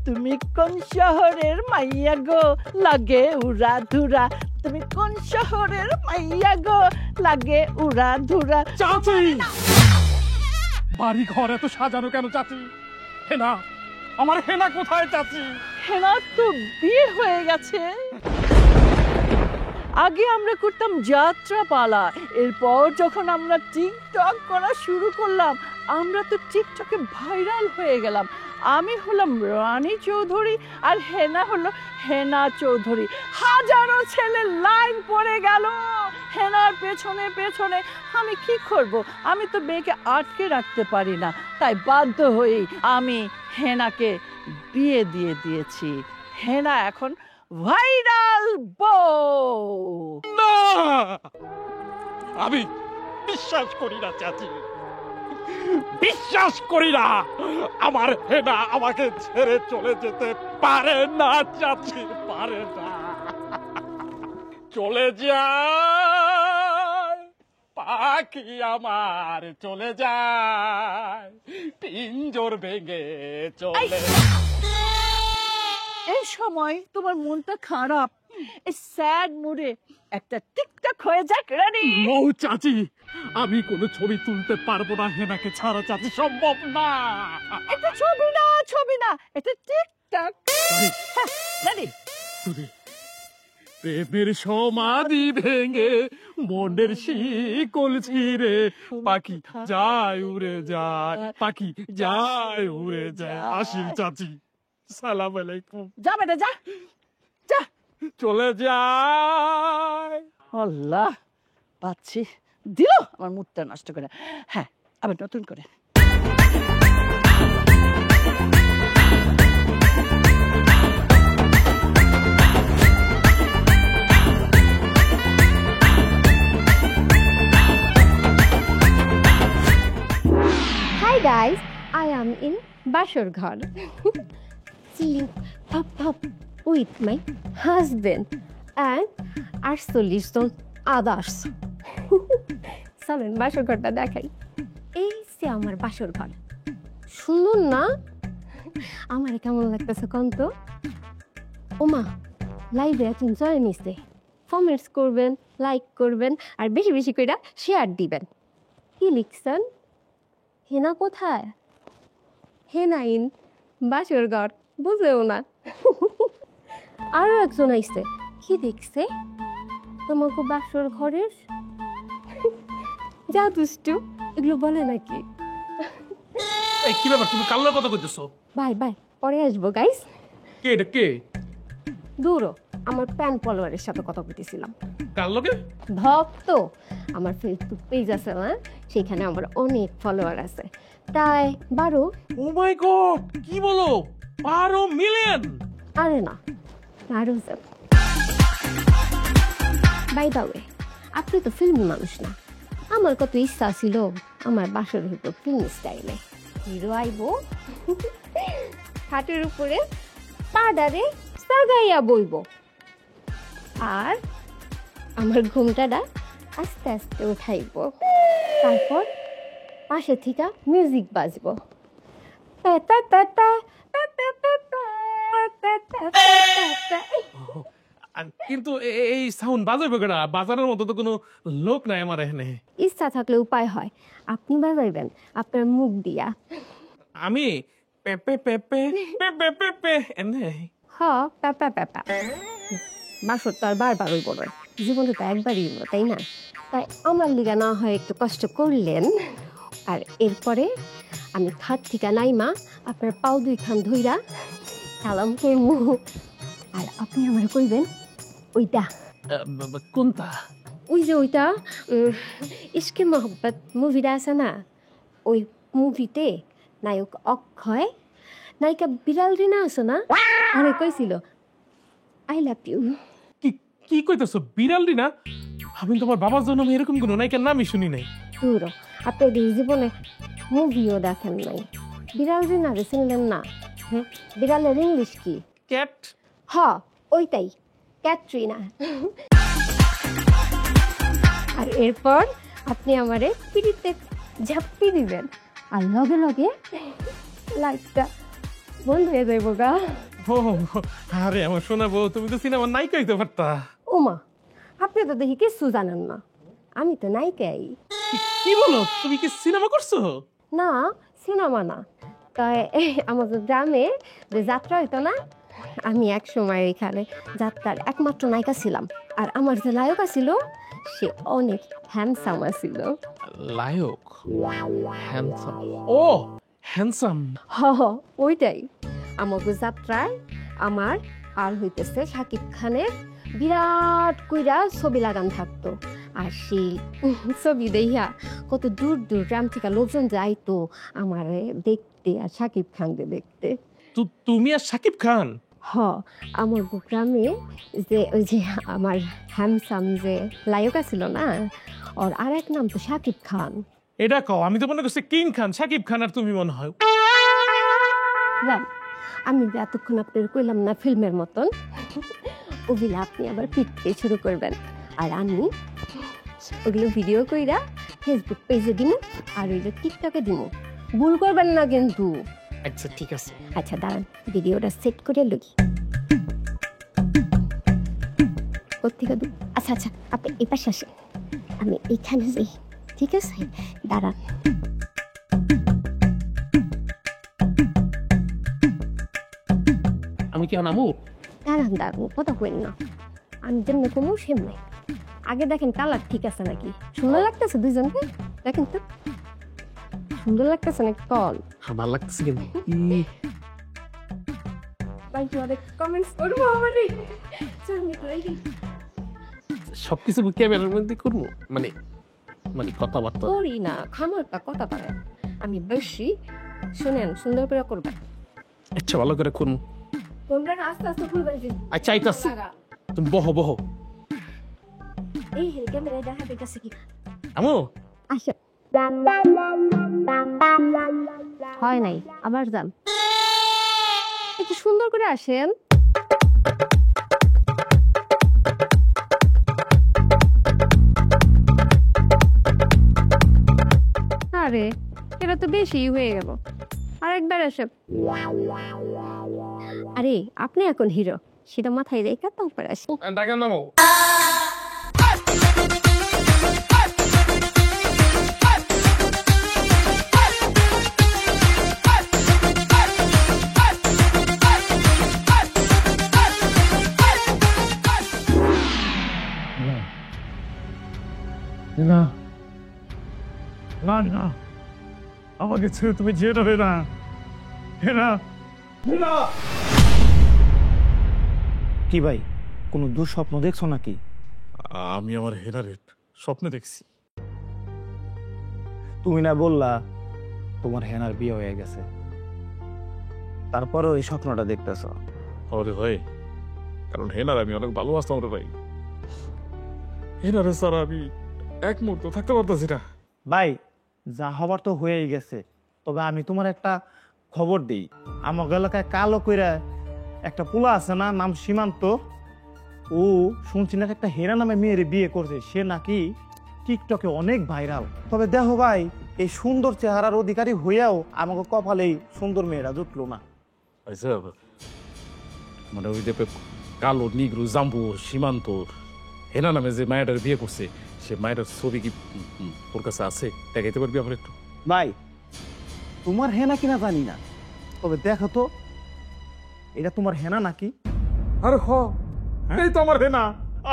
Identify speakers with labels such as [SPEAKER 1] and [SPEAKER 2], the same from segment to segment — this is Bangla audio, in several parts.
[SPEAKER 1] তুমি কোন শহরের মাইয়া গো লাগে উড়া ধুরা তুমি কোন শহরের মাইয়া গো লাগে উড়া ধুরা
[SPEAKER 2] চাচি বাড়ি ঘর এত সাজানো কেন চাচি হেনা আমার হেনা কোথায় চাচি
[SPEAKER 1] হেনার তো বিয়ে হয়ে গেছে আগে আমরা করতাম যাত্রা পালা এরপর যখন আমরা টিকটক করা শুরু করলাম আমরা তো টিকটকে ভাইরাল হয়ে গেলাম আমি হলাম রানী চৌধুরী আর হেনা হলো হেনা চৌধুরী হাজারো ছেলে লাইন পড়ে গেল হেনার পেছনে পেছনে আমি কি করব আমি তো মেয়েকে আটকে রাখতে পারি না তাই বাধ্য হয়েই আমি হেনাকে বিয়ে দিয়ে দিয়েছি হেনা এখন ভাইরাল বউ
[SPEAKER 2] না আমি বিশ্বাস করি না চাচি বিশ্বাস করি না আমার হেনা আমাকে ছেড়ে চলে যেতে পারে না চাচি পারে না চলে যায় পাখি আমার চলে যায় পিঞ্জর ভেঙে চলে
[SPEAKER 1] এই সময় তোমার মনটা খারাপ এই স্যাড মুডে একটা টিকটক হয়ে যাক রেডি
[SPEAKER 2] নো চাচি আমি কোনো ছবি তুলতে পারবো না হেনাকে ছাড়া চাচি সম্ভব না
[SPEAKER 1] এটা ছবি না এটা টিকটক রেডি
[SPEAKER 2] প্রেমের সমাধি ভেঙে মনের শিকল ছিঁড়ে পাখি যায় উড়ে যায় পাখি যায় উড়ে যায় আসির চাচি সালাম আলাইকুম
[SPEAKER 1] যা বেটা যা যা
[SPEAKER 2] চলে যায়
[SPEAKER 1] আল্লাহ পাচ্ছি দিল আমার মুডটা নষ্ট করে হ্যাঁ আবার নতুন করে
[SPEAKER 3] Hi guys, I am in Bashor Ghar. Chilling pup with my husband and 48 John others. চলেন বাসর ঘরটা দেখাই এই সে আমার বাসর ঘর শুনুন না আমার কেমন লাগতেছে কোন তো ওমা লাইভে এখন জয়েন নিছে কমেন্টস করবেন লাইক করবেন আর বেশি বেশি করে শেয়ার দিবেন কি লিখছেন হেনা কোথায় হেনাইন বাসর ঘর বুঝেও না আরো একজন আইছে কি দেখছে তোমাকে বাসর ঘরের যা দুষ্টু এগুলো বলে নাকি
[SPEAKER 2] এই কি ব্যাপার তুমি কাল্লার কথা কইতেছো
[SPEAKER 3] বাই বাই পরে আসবো গাইস
[SPEAKER 2] কে এটা কে
[SPEAKER 3] দূরও আমার প্যান ফলোয়ারের সাথে কথা বলতেছিলাম
[SPEAKER 2] কার লগে
[SPEAKER 3] ভক্ত আমার ফেসবুক পেজ আছে না সেখানে আমার অনেক ফলোয়ার আছে তাই 12
[SPEAKER 2] ও মাই গড কি বলো 12 মিলিয়ন
[SPEAKER 3] আরে না 12 বাই দ্য ওয়ে আপনি তো ফিল্মি মানুষ না আমার কত ইচ্ছা ছিল আমার বাসর হইতো ফিল্ম স্টাইলে হিরো আইবো খাটের উপরে পাডারে সাগাইয়া বইব আর আমার ঘুমটাটা আস্তে আস্তে উঠাইব তারপর পাশে থেকে মিউজিক বাজবো
[SPEAKER 2] কিন্তু এই সাউন্ড বাজাবে কেনা বাজারের মতো তো কোনো লোক নাই আমার এখানে
[SPEAKER 3] ইচ্ছা থাকলে উপায় হয় আপনি বাজাইবেন আপনার মুখ দিয়া
[SPEAKER 2] আমি pay pay pay pay pay pay pay pay এনে
[SPEAKER 3] হ প্যাপা প্যাপা বাসর তো আর বারবার হইব না জীবনে তো একবারই হইব তাই না তাই আমার লিগা না হয় একটু কষ্ট করলেন আর এরপরে আমি খাট থেকে নাইমা আপনার পাও 2 খান ধইরা সালাম কইমু আর আপনি আমার কইবেন ওইটা
[SPEAKER 2] কোনটা
[SPEAKER 3] ওই যে ওইটা ইশকে মোহব্বত মুভিটা আছে না ওই মুভিতে নায়ক অক্ষয় নায়িকা বিড়াল রিনা আছে না আরে কইছিল আই লাভ ইউ
[SPEAKER 2] কি কি কইতাছো বিড়ালডি না আমি তোমার বাবার জন্য আমি এরকম কোনো নায়িকার নামই শুনি নাই
[SPEAKER 3] দূর আপনার জীবনে মুভিও দেখেন নাই বিড়াল রিনা শুনলেন না বিড়ালের ইংলিশ কি
[SPEAKER 2] ক্যাট
[SPEAKER 3] হ ওইটাই ক্যাটরিনা আর এরপর আপনি আমারে পিড়িতে ঝাপ্পি দিবেন আর লগে লগে লাইটটা বন্ধ হয়ে যাইব গা।
[SPEAKER 2] ও আরে আমার শোনাবো, তুমি তো সিনেমার নায়িকা হইতে পারতা।
[SPEAKER 3] ওমা, আপনি তো দেখি কিছু জানেন না, আমি তো নায়িকাই।
[SPEAKER 2] কি বলো, তুমি কি সিনেমা করছো?
[SPEAKER 3] না, সিনেমা না, তাই আমাদের গ্রামে যে যাত্রা হইতো না, আমি এক সময় এখানে যাত্রার একমাত্র নায়িকা ছিলাম। আর আমার যে নায়িকা ছিল সে অনেক হ্যান্ডসাম ছিল।
[SPEAKER 2] লায়ক? হ্যান্ডসাম? ও হ্যান্ডসাম।
[SPEAKER 3] হ হ, ওইটাই। আমাকে যাত্রায় আমার আর হইতেছে শাকিব খানের বিরাট কইরা ছবি লাগান থাকতো। আর সেই ছবি দেখিয়া কত দূর দূর গ্রাম থেকে লোকজন যাইতো আমারে দেখতে আর শাকিব খানকে দেখতে।
[SPEAKER 2] তুমি আর শাকিব খান?
[SPEAKER 3] হ, আমার গ্রামে যে ওই যে আমার হ্যান্ডসাম যে নায়িকা ছিল না, ওর আরেক নাম তো শাকিব খান।
[SPEAKER 2] এটা কও, আমি তো মনে করছি কিং খান। শাকিব খান আর তুমি মনে হয়।
[SPEAKER 3] রাম, আমি যে এতক্ষণ আপনার কইলাম না ফিল্মের মতন, ওগুলো আপনি আবার পিকতে শুরু করবেন। আর আমি ওগুলো ভিডিও কইরা ফেসবুক পেজে দিব আর ওইগুলো টিকটকে দিব। ভুল করবেন না কিন্তু।
[SPEAKER 2] আচ্ছা ঠিক আছে।
[SPEAKER 3] আচ্ছা দাঁড়ান, ভিডিওটা সেট করে লই। কোথেকে দু? আচ্ছা আচ্ছা, আপনি এই পাশে আসেন, আমি এইখানে যাই। ঠিক আছে, দাঁড়ান।
[SPEAKER 2] আমি কি নামু?
[SPEAKER 3] দাঁড়ান দাঁড়ান, কথা কইন না, আমি যেমনি কোনো সেমনি। আগে দেখেন কালার ঠিক আছে নাকি, সুন্দর লাগতেছে দুইজনকে। দেখেন তো সুন্দর লাগতেছে নাকি কল।
[SPEAKER 2] ভালো লাগতেছে কিন্তু।
[SPEAKER 3] কমেন্টস করবো আমারে।
[SPEAKER 2] সবকিছু ক্যামেরার মধ্যে করবো, মানে মানে কথাবার্তা
[SPEAKER 3] করি না, খামারটা কথা পারে। আমি বেশি শুনেন, সুন্দর করে করবেন।
[SPEAKER 2] আচ্ছা ভালো করে করবো।
[SPEAKER 3] তোমরা আস্তে আস্তে খুলবেন যে।
[SPEAKER 2] আচ্ছা আইতাছি, তুমি বহো বহো।
[SPEAKER 3] এই ক্যামেরায় দেখা দিতেছে কি?
[SPEAKER 2] আমু
[SPEAKER 3] আসো। হয় নাই, আবার যান। একটু সুন্দর করে আসেন। আরে এটা তো বেশি হয়ে গেল, আরেকবার আসে। আরে আপনি এখন হিরো, সেটা মাথায় রেখে তারপর আসি।
[SPEAKER 2] ডাকা নামো। না না না, আমাকে ছেড়ে তুমি যেতে না।
[SPEAKER 4] কি ভাই, কোনো দুঃস্বপ্ন দেখছো নাকি?
[SPEAKER 2] আমি আমার হেরারে স্বপ্নে দেখছি।
[SPEAKER 4] তুমি না বললা তোমার হেনার বিয়ে হয়ে গেছে, তারপরেও এই স্বপ্নটা দেখতেছ?
[SPEAKER 2] আরে ভাই, কারণ হেনার আমি অনেক ভালোবাসতাম রে ভাই। হেনারে স্যার আমি এক মুহূর্ত থাকতে পারতেছি না।
[SPEAKER 4] ভাই যা হবার তো হয়েই গেছে, তবে আমি তোমার একটা খবর দিই। আমার এলাকায় কালো কইরা একটা পোলা আছে না, নাম সীমান্ত। ও শুনছি না একটা হেরা নামে মেয়ের বিয়ে করছে, সে নাকি টিকটকে অনেক ভাইরাল। তবে দেখো ভাই, এই সুন্দর চেহারার অধিকারী হইয়াও আমাকে কপালেই সুন্দর মেয়েরা জুটলো না।
[SPEAKER 2] আচ্ছা, মানে ওই যে কালো নিগ্রু জাম্বু সীমান্ত হেনা নামে যে মায়েটার বিয়ে করছে, সে মায়ের ছবি কি তোর কাছে আছে? দেখাইতে পারবি আমার একটু?
[SPEAKER 4] ভাই তোমার হেনা কিনা জানি না, তবে দেখো তো এটা তোমার হেনা নাকি?
[SPEAKER 2] আরে হ, এই তো আমার হেনা।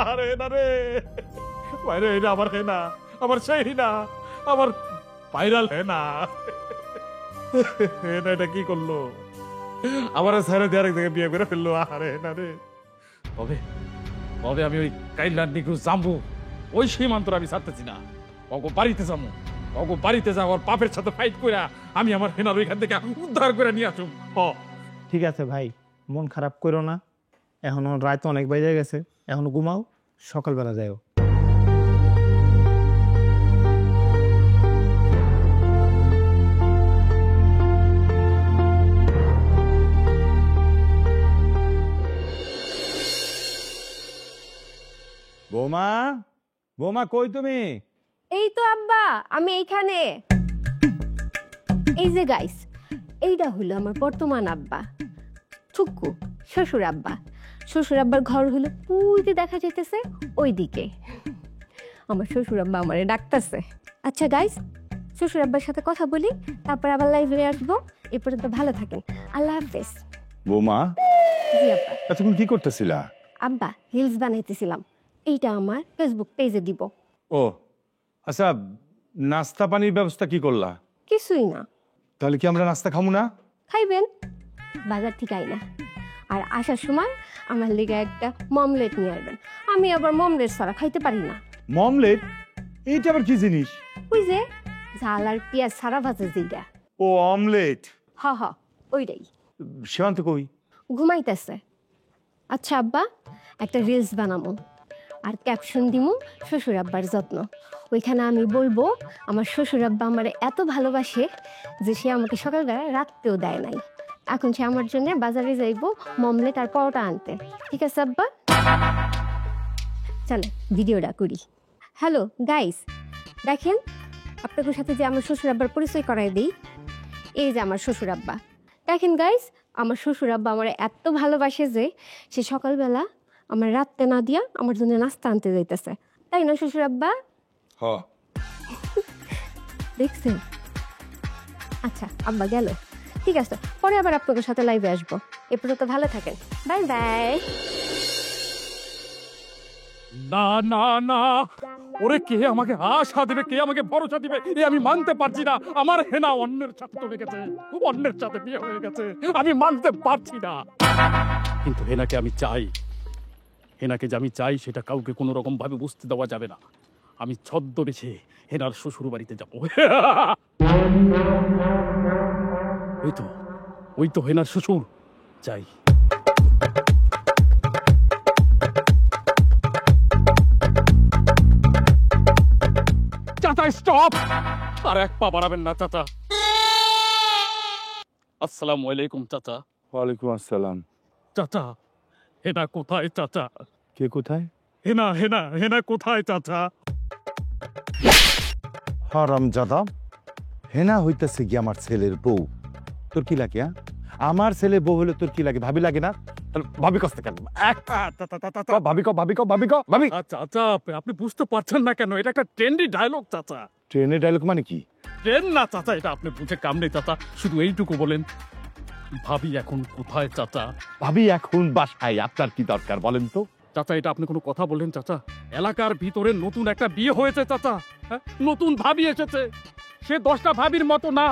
[SPEAKER 2] আরে হেনা রে বাইরে, এটা আমার হেনা, আমার সেই হেনা, আমার ভাইরাল হেনা। হেনা এটা কি করলো? আমার সাইরে দিয়ে আরেক জায়গায় বিয়ে করে ফেললো। আরে হেনা রে, তবে তবে আমি ওই কাইলার নিগ্রু জাম্বু ওই সীমান্তর আমি ছাড়তেছি না। ওগো বাড়িতে যাবো, ওগো বাড়িতে যাওয়ার পাপের সাথে ফাইট করে আমি আমার হেনার ওইখান থেকে উদ্ধার করে নিয়ে আসুম।
[SPEAKER 4] ঠিক আছে ভাই, মন খারাপ করো না, এখনো রাত অনেক বেজে গেছে, এখনো ঘুমাও, সকালবেলা যাও। বৌমা, বৌমা কই তুমি?
[SPEAKER 3] এই তো আব্বা, আমি এইখানে। এই যে গাইস, এইটা হলো আমার বর্তমান আব্বা। ঠুকু শ্বশুর আব্বা। শ্বশুর আব্বার ঘর হলো পুইতে দেখা যাইতেছে ওইদিকে। আমার শ্বশুর আব্বা আমারে ডাকতেছে। আচ্ছা গাইস, শ্বশুর আব্বার সাথে কথা বলি, তারপর আবার লাইভে আসবো। এ পর্যন্ত ভালো থাকেন, আল্লাহ হাফেজ।
[SPEAKER 5] বৌমা,
[SPEAKER 3] জি আব্বা।
[SPEAKER 5] এতক্ষণ কি করতেছিলা?
[SPEAKER 3] আব্বা রিলস বানাইতেছিলাম, এইটা আমার ফেসবুক পেজে দিব।
[SPEAKER 5] ও আচ্ছা, নাস্তা পানির ব্যবস্থা কি করলা?
[SPEAKER 3] কিছুই না।
[SPEAKER 5] তাহলে কি আমরা নাস্তা খামু না?
[SPEAKER 3] খাইবেন, বাজার থেকে আইনা। আর আসার সময় আমার লেগে একটা মমলেট নিয়ে আসবেন। আমি আবার মমলেট ছাড়া খাইতে পারি না।
[SPEAKER 5] মমলেট? এইটা আবার কি জিনিস?
[SPEAKER 3] ওই যে ঝাল আর পেঁয়াজ ছাড়া ভাজা যেটা।
[SPEAKER 5] ও অমলেট।
[SPEAKER 3] হ হ, ওইটাই।
[SPEAKER 5] সীমান্ত কই?
[SPEAKER 3] ঘুমাইতেছে। আচ্ছা আব্বা, একটা রিলস বানাবো আর ক্যাপশন দিমু শ্বশুর আব্বার যত্ন। ওইখানে আমি বলবো আমার শ্বশুর আব্বা আমার এত ভালোবাসে যে সে আমাকে সকালবেলা রাখতেও দেয় নাই। এখন সে আমার জন্য বাজারে যাইবো মমলেট আর পরোটা আনতে। ঠিক আছে আব্বা, চলে ভিডিওটা করি। হ্যালো গাইস, দেখেন আপনাদের সাথে যে আমার শ্বশুর আব্বার পরিচয় করাই দিই। এই যে আমার শ্বশুর আব্বা। দেখেন গাইস, আমার শ্বশুর আব্বা আমার এত ভালোবাসে যে সে সকালবেলা আমার রাত্রে না দিয়া আমার জন্য নাস্তা আনতে যাইতেছে। তাই না শ্বশুর আব্বা?
[SPEAKER 5] হ্যাঁ।
[SPEAKER 3] দেখছেন? আচ্ছা আব্বা গেল, ঠিক আছে, পরে আবার আপনাদের সাথে লাইভে আসবো। এ পর্যন্ত ভালো থাকেন, বাই বাই।
[SPEAKER 2] না না না, ওরে কে আমাকে আশা দিবে, কে আমাকে ভরসা দিবে, এ আমি মানতে পারছি না। আমার হেনা অন্যের সাথে চলে গেছে, অন্যের সাথে বিয়ে হয়ে গেছে, আমি মানতে পারছি না। কিন্তু হেনাকে আমি চাই, হেনাকে যে আমি চাই সেটা কাউকে কোনো রকম ভাবে বুঝতে দেওয়া যাবে না। আমি ছদ্মবেশে হেনার শ্বশুর বাড়িতে যাব। ওই তো হেনার শ্বশুর, চাই। চাচা স্টপ, আর এক পা বাড়াবেন না চাচা। আসসালামু আলাইকুম চাচা।
[SPEAKER 5] ওয়ালাইকুম আসসালাম।
[SPEAKER 2] চাচা, হেনা কোথায় চাচা?
[SPEAKER 5] কে কোথায়?
[SPEAKER 2] হেনা হেনা হেনা কোথায় চাচা?
[SPEAKER 5] হারামজাদা, হেনা হইতেছে কি আমার ছেলের বউ। তোর কি লাগে? আমার ছেলে বউ হলে তোর কি লাগে? ভাবি লাগে না? ভাবি কষ্ট কেন? ভাবি কো, ভাবি কো, ভাবি কো, ভাবি।
[SPEAKER 2] আচ্ছা আচ্ছা, আপনি বুঝতে পারছেন না কেন? এটা একটা ট্রেন্ডি ডায়লগ চাচা।
[SPEAKER 5] ট্রেনের ডায়লগ মানে কি?
[SPEAKER 2] ট্রেন না চাচা, এটা আপনি বুঝে কাম নেই চাচা। শুধু এইটুকু বলেন, ভাবি এখন কোথায় চাচা?
[SPEAKER 5] ভাবি এখন বাসায়। আপনার কি দরকার বলেন তো?
[SPEAKER 2] চাচা, এটা আপনি কোনো কথা বললেন চাচা? এলাকার ভিতরে নতুন একটা বিয়ে হয়েছে চাচা। হ্যাঁ, নতুন ভাবি এসেছে। সে 10টা ভাবির মতো না,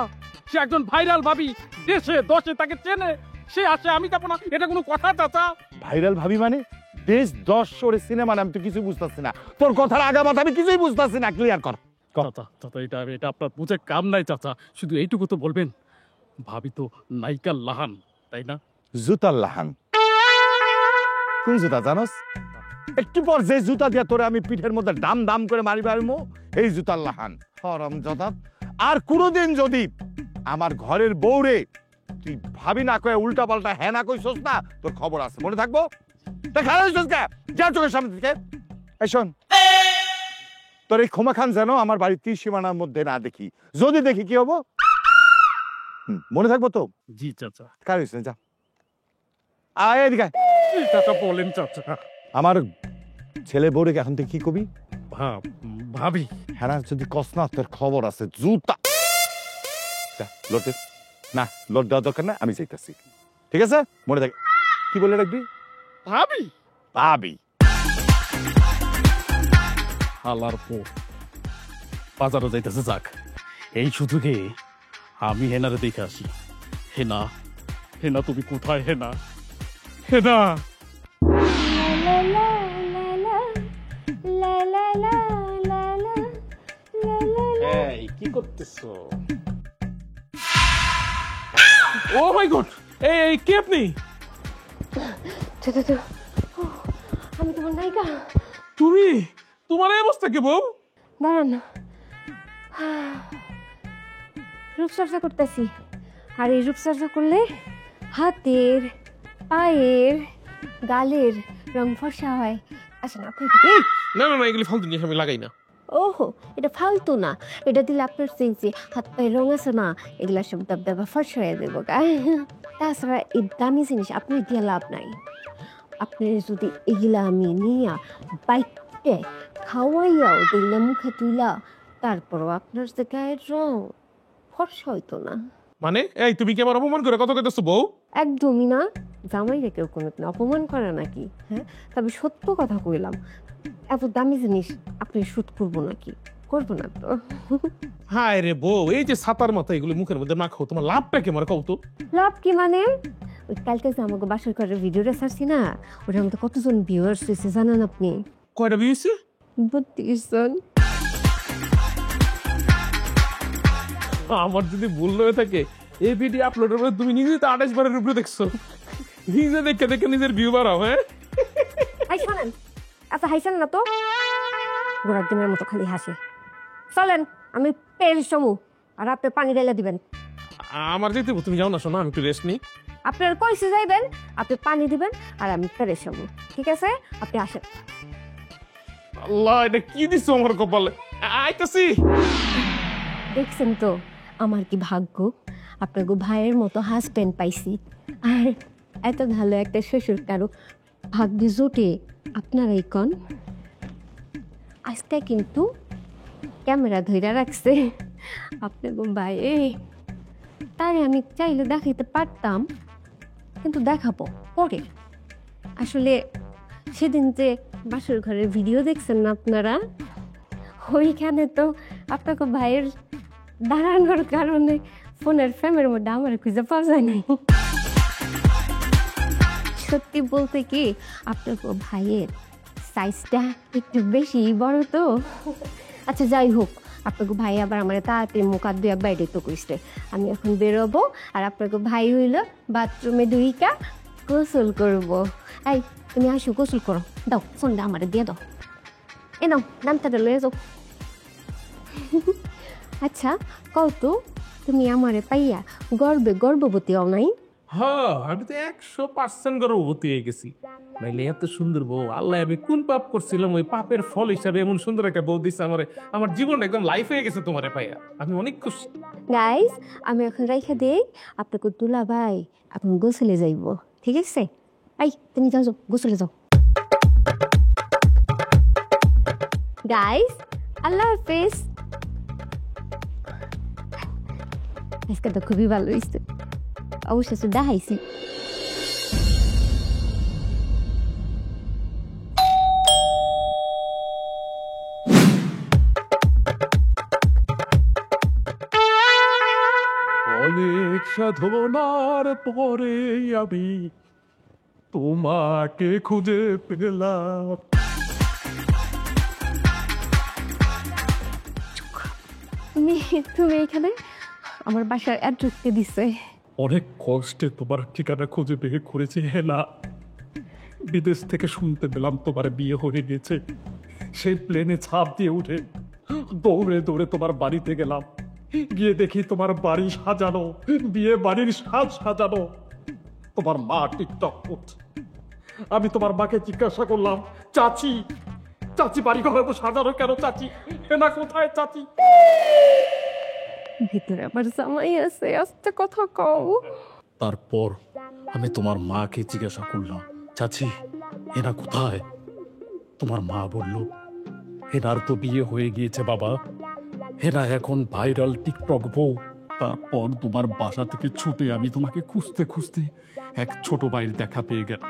[SPEAKER 2] সে একজন ভাইরাল ভাবি। দেশে দশে তাকে চেনে, সে আসে, আমি যাবো না, এটা কোনো কথা চাচা?
[SPEAKER 5] ভাইরাল ভাবি মানে? দেশ 10 শোরে সিনেমা, আমি তো কিছু বুঝতেছি না। তোর কথার আগামাথা আমি কিছুই বুঝতেছি না। ক্লিয়ার কর।
[SPEAKER 2] চাচা চাচা, এটা এটা আপনার বুঝে কাম নাই চাচা। শুধু এইটুকু তো বলবেন, ভাবি তো নায়িকার লাহান, তাই না?
[SPEAKER 5] জুতার লাহান? কোন জুতা জানোস? একটু পর যে জুতা দিয়া তোরে আমি পিঠের মধ্যে দাম দাম করে মারি পারবো, এই জুতার লাহান। হারামজাদা, আর কোনোদিন যদি আমার ঘরের বউরে তুই ভাবি না কয়ে উল্টা পাল্টা হ্যাঁ না কইছস না, তোর খবর আছে, মনে থাকবো। তা খারাপ হইছস কে? যা চোখের সামনে থেকে। এই শোন, তোর এই ক্ষমা খান যেন আমার বাড়ির 30 সীমানার মধ্যে না দেখি। যদি দেখি কি হবো? মনে থাকবো তো?
[SPEAKER 2] জি চাচা।
[SPEAKER 5] কার হইছে? যা আয় এদিকে।
[SPEAKER 2] চাচা বলেন চাচা।
[SPEAKER 5] আমার ছেলে বউরে এখন থেকে কি কবি?
[SPEAKER 2] ভাবি।
[SPEAKER 5] হ্যাঁ, যদি কস না তোর খবর আছে। জুতা লোড না, লোড দেওয়ার দরকার না, আমি চাইতেছি। ঠিক আছে, মনে থাকে। কি বলে রাখবি?
[SPEAKER 2] ভাবি।
[SPEAKER 5] ভাবি।
[SPEAKER 2] আল্লাহর পো বাজারও যাইতেছে, যাক। এই সুযোগে আমি হেনারে দেখে আসি। হেনা, হেনা তুমি কোথায়? হেনা, হেনা। এই কি করতেছো? ও মাই গড, এই কে আপনি?
[SPEAKER 3] আমি তোমার নায়িকা।
[SPEAKER 2] তুমি? তোমার এই অবস্থা কি বউ?
[SPEAKER 3] দাঁড়ান, রূপচর্চা করতেছি। আর এই রূপচর্চা করলে হাতের, পায়ের, গালের রং ফর্সা হয়। আসেন আপনি।
[SPEAKER 6] না না না, এগুলি ফালতু জিনিস আমি লাগাই না।
[SPEAKER 3] ওহো, এটা ফালতু না, এটা দিলে আপনার যে হাত পায়ে রং আছে না, এগুলা সব দাবদাবা ফর্সা হয়ে দেবো গা। তাছাড়া এই দামি জিনিস আপনি দিয়ে লাভ নাই। আপনি যদি এগুলা আমি নিয়া বাইকতে খাওয়াইয়াও দিলে মুখে তুইলা, তারপরও আপনার যে গায়ের রং ফর্সা হইতো না।
[SPEAKER 2] মানে এই তুমি কি আমার অপমান করে কথা কইতেছো বউ?
[SPEAKER 3] একদমই না, জামাইরে কেউ কোনোদিন অপমান করে নাকি? হ্যাঁ, তবে সত্য কথা কইলাম, এত দামি জিনিস আপনি শুট করবো নাকি? করবো না তো।
[SPEAKER 2] হায় রে বউ, এই যে ছাতার মাথা এগুলো মুখের মধ্যে মাখো, তোমার লাভটা কি আমার কও তো?
[SPEAKER 3] লাভ কি মানে? ওই কালকে যে আমাকে বাসার ঘরের ভিডিওটা ছাড়ছি না, ওটার মধ্যে কতজন ভিউয়ার্স হয়েছে জানেন আপনি?
[SPEAKER 2] কয়টা বিয়ে হইছে?
[SPEAKER 3] 32 জন।
[SPEAKER 2] আমার যদি ভুল হয়ে থাকে, এই ভিডিও আপলোডের পরে তুমি নিজে তো 28 বারের উপরে দেখছো। নিজে দেখে দেখে নিজের ভিউ বাড়াও। হ্যাঁ
[SPEAKER 3] হাই শোনেন, আচ্ছা হাইছেন না তো, গোড়ার ডিমের মতো খালি হাসে। চলেন আমি পেল সমু, আর আপনি পানি ঢেলে দিবেন।
[SPEAKER 2] আমার যেতে হবে, তুমি যাও না, শোনো আমি একটু রেস্ট নিই।
[SPEAKER 3] আপনার কইসে যাইবেন, আপনি পানি দিবেন আর আমি পেরে সমু, ঠিক আছে? আপনি আসেন।
[SPEAKER 2] আল্লাহ, এটা কি দিছো আমার কপালে? আইতাছি।
[SPEAKER 3] দেখছেন তো আমার কি ভাগ্য, আপনার ভাইয়ের মতো হাজবেন্ড পাইছি, আর এত ভালো একটা শ্বশুর কারো ভাগ্যে জোটে আপনারাই কন। আজকে কিন্তু ক্যামেরা ধইরা রাখছে আপনার ভাই, তাই আমি চাইলে দেখাইতে পারতাম, কিন্তু দেখাবো পরে। আসলে সেদিন যে বাসর ঘরের ভিডিও দেখছেন না আপনারা, ওইখানে তো আপনাকে ভাইয়ের দাঁড়ানোর কারণে ফোনের ফ্রেমের মধ্যে আমার খুঁজে পাওয়া যায় নাই। সত্যি বলতে কি, আপনার ভাইয়ের সাইজটা একটু বেশি বড় তো। আচ্ছা যাই হোক, আপনাকে ভাই আবার আমার তাড়াতাড়ি মুখ হাত ধুয়ে বাইরে তো কইছে, আমি এখন বেরোবো, আর আপনাকে ভাই হইলো বাথরুমে দুইটা গোসল করবো। এই তুমি আসো, গোসল করো, দাও ফোনটা আমার দিয়ে দাও, এ নাও নামটা লয়ে যাও। আচ্ছা কত, তুমি আমারে পাইয়া গর্ভবতী হও নাই?
[SPEAKER 2] হ্যাঁ, আমি তো 100% গর্ভবতী হয়ে গেছি। নাইলে এত সুন্দর বউ আল্লাহ, আমি কোন পাপ করছিলাম, ওই পাপের ফল হিসাবে এমন সুন্দর একটা বউ দিচ্ছে আমারে। আমার জীবন একদম লাইফ হয়ে গেছে তোমারে পাইয়া, আমি অনেক খুশি।
[SPEAKER 3] গাইস আমি এখন রাইখা দেই, আপনাকে দুলা ভাই এখন গোসলে যাইব, ঠিক আছে? এই তুমি যাও যাও, গোসলে যাও। গাইস আল্লাহ হাফেজ। আজকে তো খুবই ভালো হয়েছে, অবশ্যই দেখাইছি।
[SPEAKER 2] অনেক সাধনার পরে আমি তোমাকে খুঁজে পেলাম।
[SPEAKER 3] তুমি এখানে আমার বাসার অ্যাড্রেসকে দিছে।
[SPEAKER 2] অনেক কষ্টে তোমার ঠিকানা খুঁজে বের করেছি হেলা। বিদেশ থেকে শুনতে পেলাম তোমার বিয়ে হয়ে গেছে। সেই প্লেনে ছাপ দিয়ে উঠে দৌড়ে দৌড়ে তোমার বাড়িতে গেলাম, গিয়ে দেখি তোমার বাড়ি সাজানো, বিয়ে বাড়ির সাজ সাজানো, তোমার মা টিকটক করছে। আমি তোমার মাকে জিজ্ঞাসা করলাম, চাচি চাচি বাড়ি ঘরে তো সাজানো কেন? চাচি হেনা কোথায়? চাচি
[SPEAKER 3] ভিতরে আমার জামাই আছে, আস্তে কথা কও।
[SPEAKER 2] তারপর আমি তোমার মাকে জিজ্ঞাসা করলাম, চাচি হেনা কোথায়? তোমার মা বলল, হেনার তো বিয়ে হয়ে গিয়েছে বাবা, হেনা এখন ভাইরাল টিকটক বউ। তারপর তোমার বাসা থেকে ছুটে আমি তোমাকে খুঁজতে খুঁজতে এক ছোট ভাইয়ের দেখা পেয়ে গেল।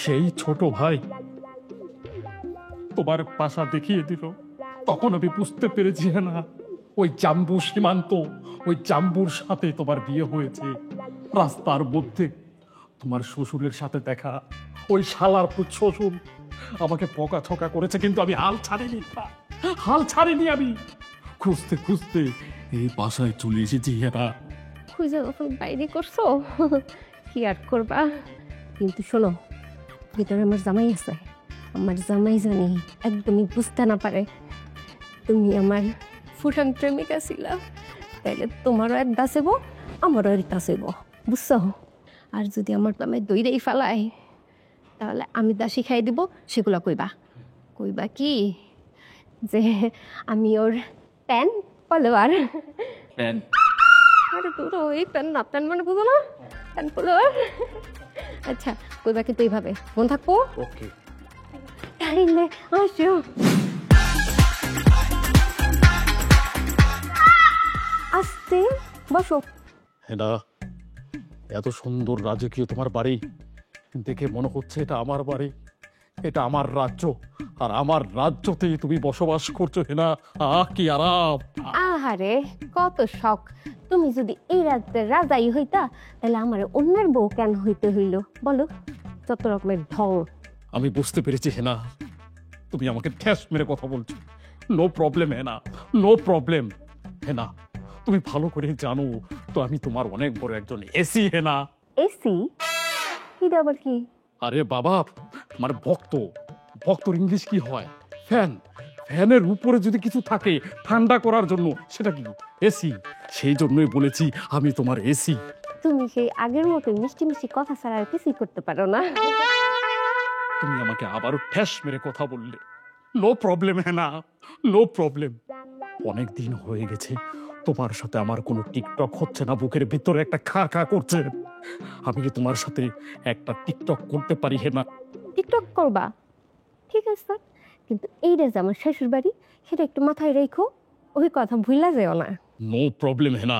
[SPEAKER 2] সেই ছোট ভাই তোমার বাসা দেখিয়ে দিল। তখন আমি বুঝতে পেরেছি না, ওই জাম্বু সীমান্ত, ওই জাম্বুর সাথে তোমার বিয়ে হয়েছে। রাস্তার মধ্যে তোমার শ্বশুরের সাথে দেখা, ওই শালার শ্বশুর আমাকে বকা ছকা করেছে, কিন্তু আমি হাল ছাড়িনি, হাল ছাড়িনি। আমি খুঁজতে খুঁজতে এই বাসায় চলে এসেছি। এরা
[SPEAKER 3] খুঁজে যখন বাইরে করছো, কি আর করবা। কিন্তু শোনো, ভিতরে আমার জামাই আছে, আমার জামাই জানি একদমই বুঝতে না পারে তুমি আমার ফুটান প্রেমিকা ছিলা, তাইলে তোমারও এক দাসেব, আমারও এক দাসেব, বুঝছো? আর যদি আমার নামে দইরেই ফেলায়, তাহলে আমি দাসি খাই দিব, সেগুলো কইবা। কইবা কি যে আমি ওর প্যান ফলোয়ার।
[SPEAKER 2] প্যান
[SPEAKER 3] আরে পুরো এই প্যান না, প্যান মানে বুঝো না, প্যান ফলোয়ার। আচ্ছা কইবা কিন্তু এইভাবে মন থাকবো।
[SPEAKER 2] ওকে
[SPEAKER 3] তাইলে আসো। আস্তে বসো।
[SPEAKER 2] হেনা, এত সুন্দর রাজকীয় তোমার বাড়ি দেখে মনে হচ্ছে এটা আমার বাড়ি, এটা আমার রাজ্য, আর আমার রাজ্যতেই তুমি বসবাস করছো। হেনা, কি আরাম।
[SPEAKER 3] আহারে কত শখ। তুমি যদি এই রাজ্যের রাজাই হইতা তাহলে আমার অন্যের বউ কেন হইতে হইল বলো? যত রকমের ঢং।
[SPEAKER 2] আমি বুঝতে পেরেছি হেনা, তুমি আমাকে ঠেস মেরে কথা বলছো। নো প্রবলেম হেনা, নো প্রবলেম। হেনা, তুমি ভালো করে জানো তো আমি তোমার অনেক বড় একজন এসি। হেনা,
[SPEAKER 3] এসি? এটা আবার কি?
[SPEAKER 2] আরে বাবা, মানে ভক্ত, ভক্তর ইংলিশ কি হয়? ফ্যান। ফ্যানের উপরে যদি কিছু থাকে ঠান্ডা করার জন্য, সেটা কি? এসি। সেই জন্যই বলেছি আমি তোমার এসি।
[SPEAKER 3] তুমি সেই আগের মতো মিষ্টি মিষ্টি কথা ছাড়া আর কিছুই করতে পারো না।
[SPEAKER 2] তুমি আমাকে আবারও ঠেস মেরে কথা বললে। নো প্রবলেম হেনা, নো প্রবলেম। অনেক দিন হয়ে গেছে তোমার সাথে আমার কোনো টিকটক হচ্ছে না, বুকের ভিতরে একটা খা খা করছে। আমি কি তোমার সাথে একটা টিকটক করতে পারি হেনা?
[SPEAKER 3] টিকটক করবা ঠিক আছে, কিন্তু এইটা যে আমার শ্বশুর বাড়ি সেটা একটু মাথায় রেখো, ওই কথা ভুলা যেও না।
[SPEAKER 2] নো প্রবলেম হেনা,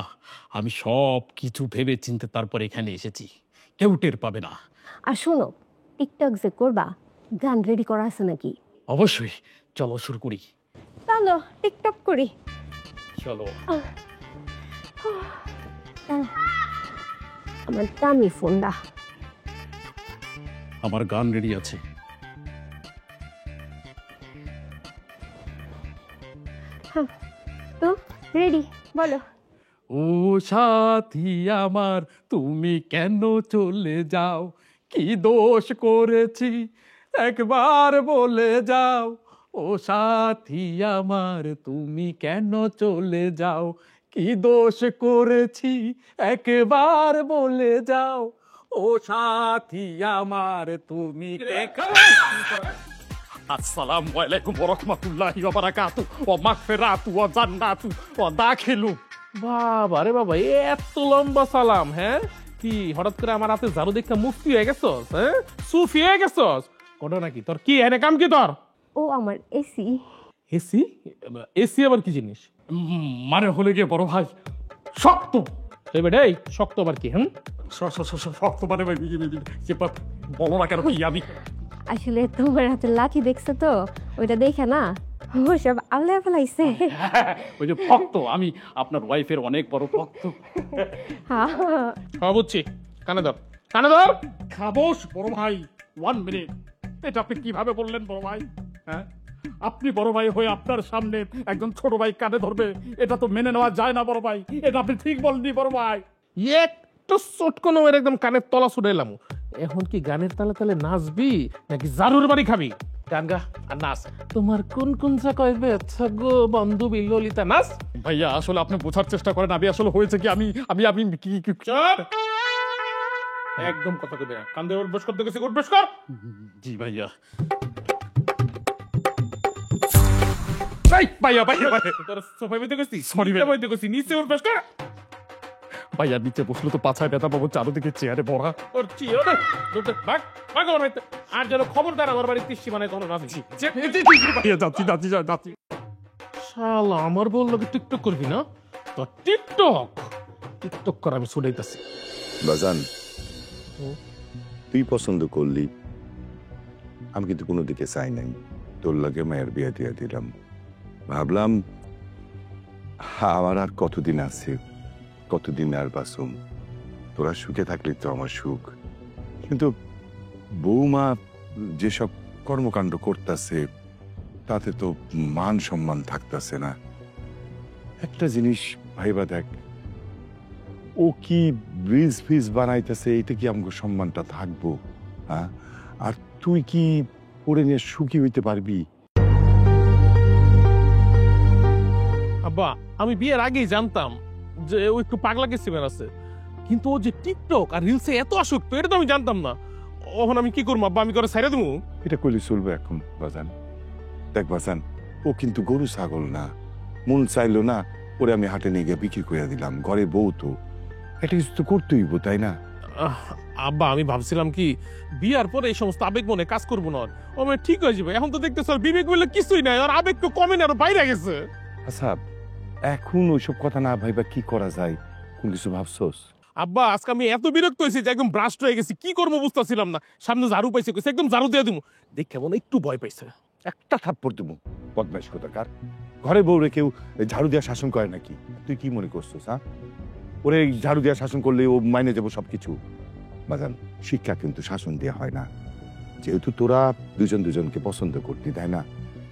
[SPEAKER 2] আমি সব কিছু ভেবে চিনতে তারপর এখানে এসেছি, কেউ টের পাবে না।
[SPEAKER 3] আর শোনো, টিকটক যে করবা গান রেডি করা আছে নাকি?
[SPEAKER 2] অবশ্যই, চলো শুরু করি।
[SPEAKER 3] চলো টিকটক করি।
[SPEAKER 2] চলো।
[SPEAKER 3] আমার দামি ফোনটা।
[SPEAKER 2] আমার গান রেডি আছে।
[SPEAKER 3] তো রেডি, বলো।
[SPEAKER 2] ও সাথী আমার, তুমি কেন চলে যাও? কি দোষ করেছি একবার বলে যাও। ও সাথী আমার, তুমি কেন চলে যাও? কি দোষ করেছি একবার বলে যাও। ও সাথী আমার, তুমি আসসালামু আলাইকুম ওয়া রাহমাতুল্লাহি ওয়া বারাকাতুহু ওয়া মাগফিরাতু ওয়া জান্নাতু ওয়া দাখিলু।
[SPEAKER 6] বাবা রে বাবা, এত লম্বা সালাম! হ্যাঁ, কি হঠাৎ করে আমার হাতে ঝাড়ু দেখে মুফতি হয়ে গেছস? হ্যাঁ, সুফি হয়ে গেছস? কোটা নাকি তোর? কি এনে কাম কি তোর?
[SPEAKER 3] ও আমার এসি।
[SPEAKER 6] এসি? এসি আবার কি জিনিস?
[SPEAKER 2] মানে হলে গিয়ে বড় ভাই শক্ত।
[SPEAKER 6] এই বেটাই শক্ত আবার কি? হুম,
[SPEAKER 2] শক্ত মানে বলো না কেন কি আমি?
[SPEAKER 3] আসলে তোমার হাতে লাঠি দেখছে তো, ওইটা দেখে না ওসব আউলে ফেলাইছে।
[SPEAKER 2] ওই যে ভক্ত, আমি আপনার ওয়াইফের অনেক বড় ভক্ত।
[SPEAKER 3] হ্যাঁ
[SPEAKER 6] হ্যাঁ বুঝছি। কানে ধর, কানে ধর।
[SPEAKER 2] খাবোস বড় ভাই, 1 মিনিট। এটা আপনি কিভাবে বললেন বড় ভাই? হ্যাঁ, আপনি বড় ভাই হয়ে আপনার সামনে একজন ছোট ভাই কানে ধরবে, এটা তো মেনে নেওয়া যায় না বড় ভাই। এটা আপনি ঠিক বলনি বড় ভাই।
[SPEAKER 6] একটু চটকনো এর একদম কানের তলা ছুটাইলাম। এখন কি গানের তালে তালে নাচবি নাকি জারুর বাড়ি খাবি? গান গা আর নাচ। তোমার কোন কোন চা কইবে গো বান্ধবী ললিতা, নাচ।
[SPEAKER 2] ভাইয়া আসলে আপনি বোঝার চেষ্টা করেন, আমি আসলে হয়েছে কি আমি আমি আমি কি
[SPEAKER 6] চুপ! একদম কথা কইবে না। কান দিয়ে উঠবস করতে গেছি, উঠবস কর।
[SPEAKER 2] জি ভাইয়া। ভাইয়া ভাইয়া ভাইয়া
[SPEAKER 6] তোর সোফায় বইতে গেছি,
[SPEAKER 2] Sorry,
[SPEAKER 6] নিচে
[SPEAKER 2] ভাই।
[SPEAKER 6] বইতে গেছি, নিচে উঠবস কর।
[SPEAKER 2] ভাইয়া নিচে বসলে তো পাছায় ব্যথা পাবো, চারদিকে চেয়ারে ভরা।
[SPEAKER 6] করছি ওরে দুটো ভাগ ভাগ আমার বাড়িতে। আর যেন খবরদার আমার বাড়ির কৃষ্টি মানে তখন নাচি।
[SPEAKER 2] ভাইয়া যাচ্ছি যাচ্ছি যাচ্ছি।
[SPEAKER 6] শালা আমার বললো কি টিকটক করবি না? তো টিকটক টিকটক কর, আমি ছুটাইতেছি।
[SPEAKER 7] বাজান, তুই পছন্দ করলি, আমি কিন্তু কোনো দিকে চাই নাই। তোর লাগে মায়ের বিয়ে দিয়ে দিলাম। ভাবলাম আমার আর কতদিন আছে, কতদিন আর বাসুম, তোরা সুখে থাকলে তো আমার সুখ। কিন্তু বৌমা যেসব কর্মকাণ্ড করতেছে তাতে তো মান সম্মান থাকতেছে না। একটা জিনিস ভাইবা দেখ, ও কি ব্রিজ ফ্রিজ বানাইতেছে, এটা কি আমাকে সম্মানটা থাকবো? হ্যাঁ, আর তুই কি পড়ে নিয়ে সুখী হইতে পারবি?
[SPEAKER 6] আব্বা, আমি বিয়ের আগেই জানতাম যে ও একটু পাগলা কিসিমের আছে, কিন্তু ও যে টিকটক আর রিলসে এত আসক্ত এটা তো আমি জানতাম না। এখন আমি কি করবো আব্বা? আমি করে ছাইড়া দেবো?
[SPEAKER 7] এটা করলে চলবে এখন বাজান? দেখ বাজান, ও ও কিন্তু গরু ছাগল না, মন চাইলো না ওরে আমি হাটে নিয়ে গিয়ে বিক্রি করে দিলাম। ঘরে বউ তো, এটা কিছু তো করতেই হইব, তাই না?
[SPEAKER 6] আব্বা আমি ভাবছিলাম কি বিয়ার পরে এই সমস্ত আবেগ মনে কাজ করবো না, ও মানে ঠিক হয়ে যাবে। এখন তো দেখতেছ বিবেক বলে কিছুই নাই, আর আবেগ তো কমে না, আরো বাইরে গেছে।
[SPEAKER 7] আচ্ছা, এখন ওইসব কথা না ভাইবা কি করা যায়, কোন কিছু ভাবছোস?
[SPEAKER 6] আব্বা আজকে আমি এত বিরক্ত হয়েছি যে একদম ব্রাস্ট হয়ে গেছি, কি করবো বুঝতেছিলাম না। সামনে ঝাড়ু পাইছে, কইছে একদম ঝাড়ু দিয়ে দিব, দেখে মনে একটু ভয় পাইছে।
[SPEAKER 7] একটা থাপ্পড় দেবো, বদমাইশ কোথাকার। ঘরে বউরে কেউ ঝাড়ু দেওয়া শাসন করে নাকি? তুই কি মনে করছিস? হ্যাঁ, ওরে ঝাড়ু দেওয়া শাসন করলে ও মাইনে যাবো সবকিছু? বাজান, শিক্ষা কিন্তু শাসন দেওয়া হয় না। যেহেতু তোরা দুজন দুজনকে পছন্দ করতি, তাই না?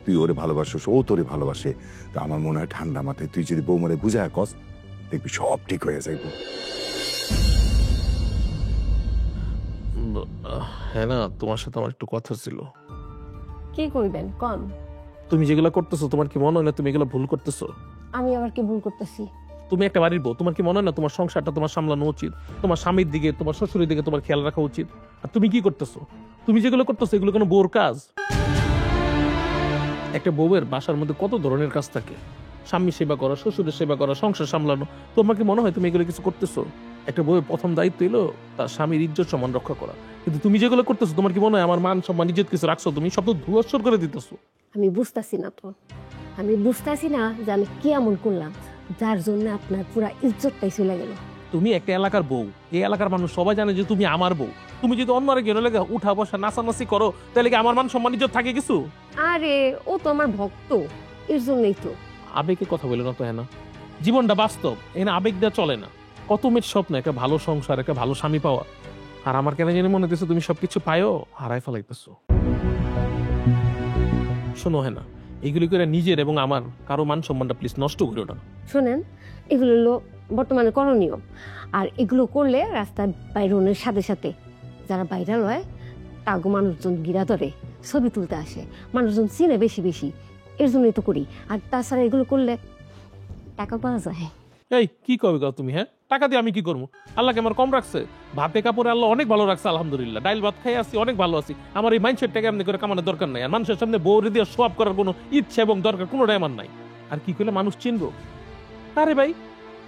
[SPEAKER 7] তুই ওরে ভালোবাসিস, ও তোরে ভালোবাসে, তো আমার মনে হয় ঠান্ডা মাথায় তুই যদি বৌমারে বুঝায় কস, দেখবি সব ঠিক হয়ে যাইব।
[SPEAKER 6] হ্যাঁ না, তোমার সাথে আমার একটু কথা ছিল।
[SPEAKER 3] কি কইবেন কম?
[SPEAKER 6] তুমি যেগুলো করতেছো তোমার কি মনে হয় না তুমি এগুলো ভুল করতেছো?
[SPEAKER 3] আমি আবার কি ভুল করতেছি?
[SPEAKER 6] তুমি একটা বাড়ির বউ, তোমার কি মনে হয় না তোমার সংসারটা তোমার সামলানো উচিত? তোমার স্বামীর দিকে, তোমার শ্বশুরের দিকে তোমার খেয়াল রাখা উচিত। আর তুমি কি করতেছো? তুমি যেগুলো করতেছো এগুলো কোনো বউর কাজ? একটা বউয়ের বাসার মধ্যে কত ধরনের কাজ থাকে, স্বামী সেবা করা, শ্বশুরের সেবা করা, সংসার সামলানো। তোমার কি মনে হয় তুমি এগুলো কিছু করতেছো? একটা বউয়ের প্রথম দায়িত্ব এলো তার স্বামীর ইজ্জত সম্মান রক্ষা করা। কিন্তু তুমি যেগুলো করতেছো তোমার কি মনে হয় আমার মান সম্মান ইজ্জত কিছু রাখছো? তুমি সব তো ধুয়াশ্বর করে দিতেছো।
[SPEAKER 3] আমি বুঝতাছি না তো, আমি বুঝতাছি না যে আমি কি এমন করলাম যার জন্য আপনার পুরা ইজ্জতটাই চলে গেল।
[SPEAKER 6] তুমি একটা এলাকার বউ, এই এলাকার মানুষ সবাই জানে যে তুমি আমার বউ। তুমি যদি অন্য আরেক লেগে উঠা বসা নাচানাচি করো তাহলে কি আমার মান সম্মান ইজ্জত থাকে কিছু?
[SPEAKER 3] আরে ও তো আমার ভক্ত, এর জন্যই তো।
[SPEAKER 6] আবেগে কথা বলে না তো, হ্যাঁ না? জীবনটা বাস্তব, এখানে আবেগ দেওয়া চলে না। কত মেয়ের স্বপ্ন একটা ভালো সংসার, একটা ভালো স্বামী পাওয়া। আর আমার কেন জানি মনে হচ্ছে তুমি সবকিছু পায়ও হারাই ফেলাইতেছো। শোনো হ্যাঁ না, এইগুলি করে নিজের এবং আমার কারো মান সম্মানটা প্লিজ নষ্ট করো না।
[SPEAKER 3] শোনেন, এগুলো হলো বর্তমানে করণীয়, আর এগুলো করলে রাস্তায় বাইরনের সাথে সাথে যারা ভাইরাল হয় তাগো মানুষজন গিরা ধরে ছবি তুলতে আসে, মানুষজন চিনে বেশি বেশি, এর জন্যই তো করি। আর তাছাড়া এগুলো করলে টাকা পাওয়া যায়।
[SPEAKER 6] এই কি কবে গাও তুমি? হ্যাঁ, টাকা দিয়ে আমি কি করবো? আল্লাহকে আমার কম রাখছে? ভাতে কাপড়ে আল্লাহ অনেক ভালো রাখছে আলহামদুলিল্লাহ, ডাইল ভাত খাই আছি, অনেক ভালো আছি। আমার এই মাইন্ডসেট টাকা এমনি করে কামানোর দরকার নাই। আর মানুষের সামনে বউরে দিয়ে সোয়াব করার কোনো ইচ্ছা এবং দরকার কোনোটাই আমার নাই। আর কি করলে মানুষ চিনবো? আরে ভাই,